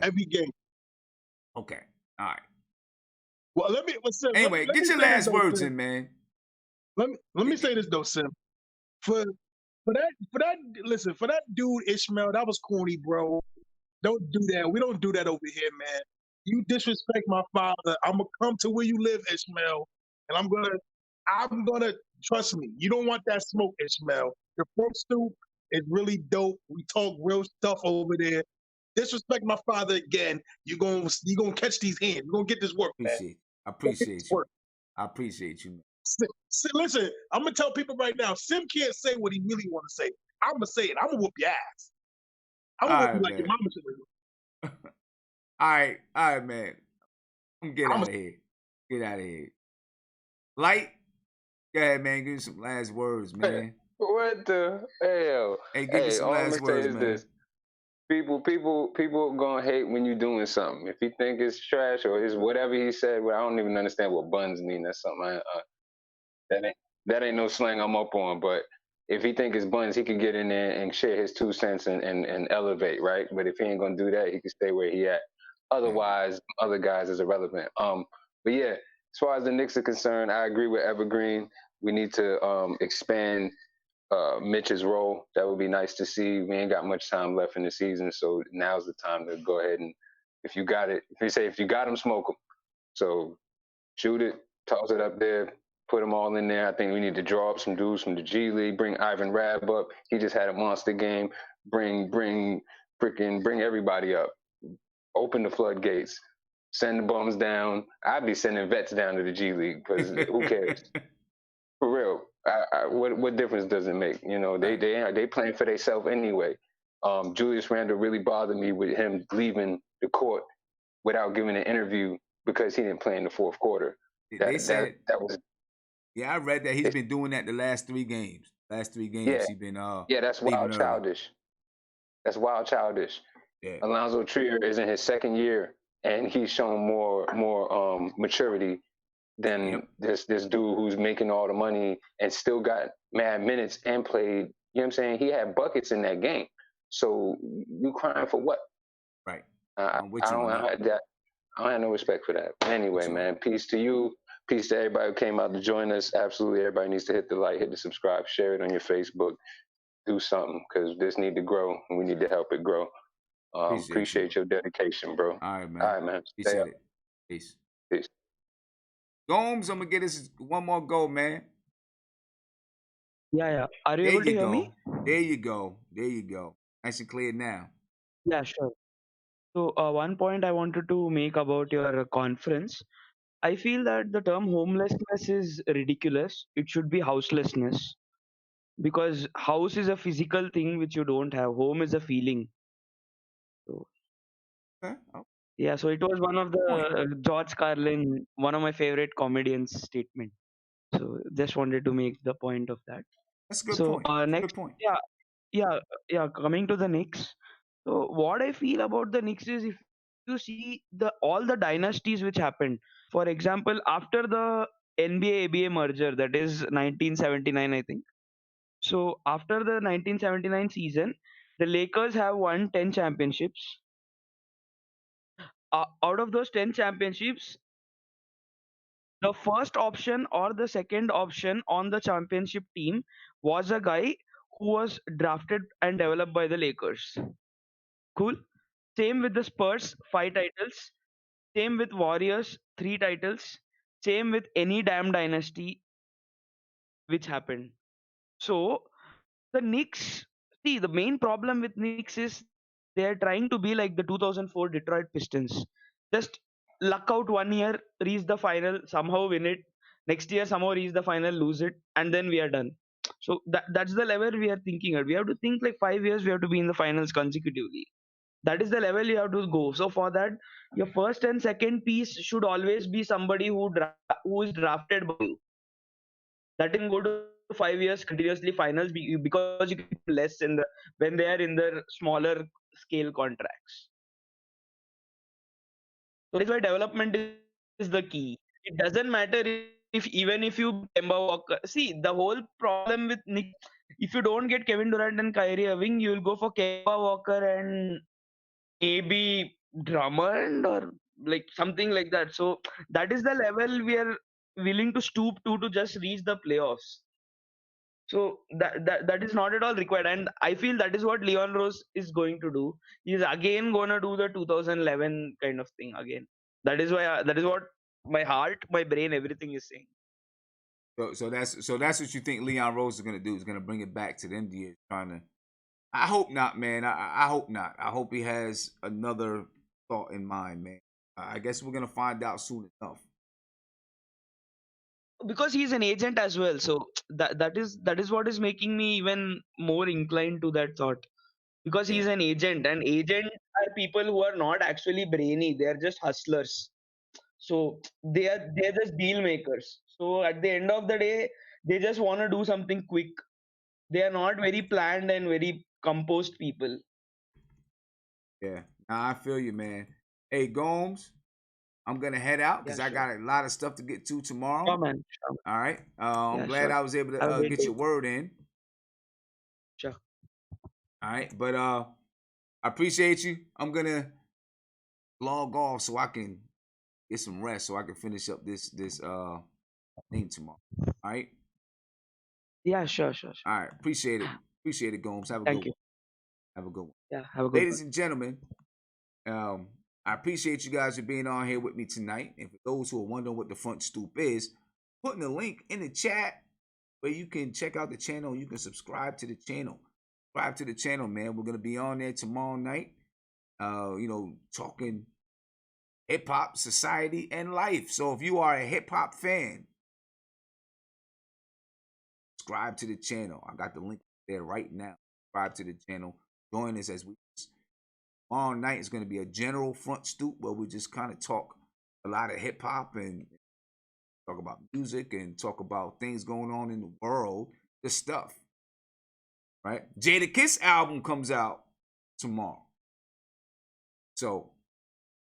every game. Okay, all right. Well, anyway, get your last words in, man. Let me say this though, Sim. For that dude Ishmael, that was corny, bro. Don't do that. We don't do that over here, man. You disrespect my father. I'm gonna come to where you live, Ishmael, and I'm gonna trust me. You don't want that smoke, Ishmael. Your front stoop is really dope. We talk real stuff over there. Disrespect my father again. You're gonna catch these hands. You're gonna get this work, man. I appreciate you. I appreciate you, man. Listen, I'm gonna tell people right now. Sim can't say what he really want to say. I'm gonna say it. I'm gonna whoop your ass. I'm gonna whoop you like your mama should. All right, man. Get out of here. Light, go ahead, man. Give me some last words, man. What the hell? Hey, give me some last words, man. This. People gonna hate when you're doing something. If you think it's trash or it's whatever he said, well, I don't even understand what buns mean. That's something that ain't no slang I'm up on. But if he think it's buns, he could get in there and share his 2 cents and elevate, right? But if he ain't gonna do that, he can stay where he at. Otherwise, other guys is irrelevant. But yeah, as far as the Knicks are concerned, I agree with Evergreen. We need to expand Mitch's role. That would be nice to see. We ain't got much time left in the season, so now's the time to go ahead and if you got him, smoke him. So shoot it, toss it up there, put them all in there. I think we need to draw up some dudes from the G League. Bring Ivan Rabb up. He just had a monster game. Bring everybody up. Open the floodgates. Send the bums down. I'd be sending vets down to the G League because who cares? For real. What difference does it make? You know, they playing for themselves anyway. Julius Randle really bothered me with him leaving the court without giving an interview because he didn't play in the fourth quarter. That was. Yeah, I read that he's been doing that the last 3 games. He's been that's wild, childish. That's wild childish. Yeah. Alonzo Trier is in his second year, and he's shown more maturity than this dude who's making all the money and still got mad minutes and played. You know what I'm saying? He had buckets in that game. So you crying for what? Right. I I'm with you don't on that. I don't have no respect for that. Anyway, you. man, peace to you. Peace to everybody who came out to join us. Absolutely, everybody needs to hit the like, hit the subscribe, share it on your Facebook, do something because this need to grow and we need to help it grow. Appreciate your dedication, bro. All right, man. All right, man. Stay Appreciate up. it. Peace. Peace. Gomes, I'm gonna get us one more go, man. Yeah. Are you There able to you hear go. me? There you go. There you go. Nice and clear now. Yeah, sure. So, one point I wanted to make about your conference. I feel that the term homelessness is ridiculous. It should be houselessness because house is a physical thing which you don't have. Home is a feeling. So, Okay. Oh, yeah, so it was one of the point. George Carlin, one of my favorite comedians' statement. So, just wanted to make the point of that. That's a good So, point. That's a next, good point. yeah. Coming to the Knicks. So, what I feel about the Knicks is if you see all the dynasties which happened. For example, after the NBA ABA merger, that is 1979, I think. So, after the 1979 season, the Lakers have won 10 championships. Out of those 10 championships, the first option or the second option on the championship team was a guy who was drafted and developed by the Lakers. Cool. Same with the Spurs, 5 titles. Same with Warriors, 3 titles. Same with any damn dynasty which happened. So the Knicks, see, the main problem with Knicks is they are trying to be like the 2004 Detroit Pistons. Just luck out one year, reach the final, somehow win it. Next year, somehow reach the final, lose it, and then we are done. So that's the level we are thinking at. We have to think like 5 years, we have to be in the finals consecutively. That is the level you have to go. So for that, your first and second piece should always be somebody who is drafted by you. That can go to 5 years continuously finals because you can less in the when they are in their smaller scale contracts. So that's why development is the key. It doesn't matter if even if you Kemba Walker. See, the whole problem with Nick, if you don't get Kevin Durant and Kyrie Irving, you will go for Kemba Walker and maybe Drummond or like something like that. So that is the level we are willing to stoop to just reach the playoffs. So that is not at all required, and I feel that is what Leon Rose is going to do. He's again gonna do the 2011 kind of thing again. That is why that is what my heart, my brain, everything is saying. So that's what you think Leon Rose is gonna do? Is gonna bring it back to them years, trying to. I hope not, man. I hope not. I hope he has another thought in mind, man. I guess we're gonna find out soon enough. Because he's an agent as well, so that is what is making me even more inclined to that thought. Because he's an agent, and agents are people who are not actually brainy; they are just hustlers. So they're just deal makers. So at the end of the day, they just want to do something quick. They are not very planned and very composed people. Yeah, nah, I feel you, man. Hey, Gomes, I'm gonna head out because Yeah, I sure. got a lot of stuff to get to tomorrow. Sure, man. Sure. All right. I'm Yeah, glad sure. I was able Have a to great get day. your word in. Sure. All right, but I appreciate you. I'm gonna log off so I can get some rest so I can finish up this thing tomorrow. All right. Yeah, sure. All right. Appreciate it. Appreciate it, Gomes. Have a Thank good you. one. Have a good one. Yeah, have a good Ladies one. and gentlemen, I appreciate you guys for being on here with me tonight. And for those who are wondering what the front stoop is, putting a link in the chat where you can check out the channel. You can subscribe to the channel. Subscribe to the channel, man. We're gonna be on there tomorrow night. Talking hip hop, society, and life. So if you are a hip hop fan, subscribe to the channel. I got the link there right now. Subscribe to the channel. Join us as we tomorrow night is going to be a general front stoop where we just kind of talk a lot of hip hop and talk about music and talk about things going on in the world, the stuff. Right? Jada Kiss album comes out tomorrow. So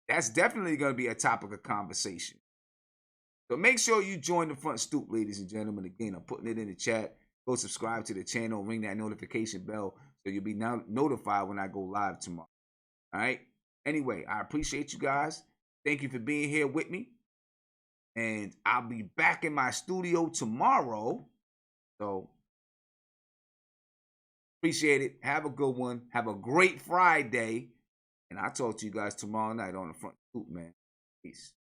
that's definitely going to be a topic of conversation. So make sure you join the front stoop, ladies and gentlemen. Again, I'm putting it in the chat. Go subscribe to the channel, ring that notification bell so you'll be now notified when I go live tomorrow. All right? Anyway, I appreciate you guys. Thank you for being here with me. And I'll be back in my studio tomorrow. So appreciate it. Have a good one. Have a great Friday. And I'll talk to you guys tomorrow night on the front stoop, man. Peace.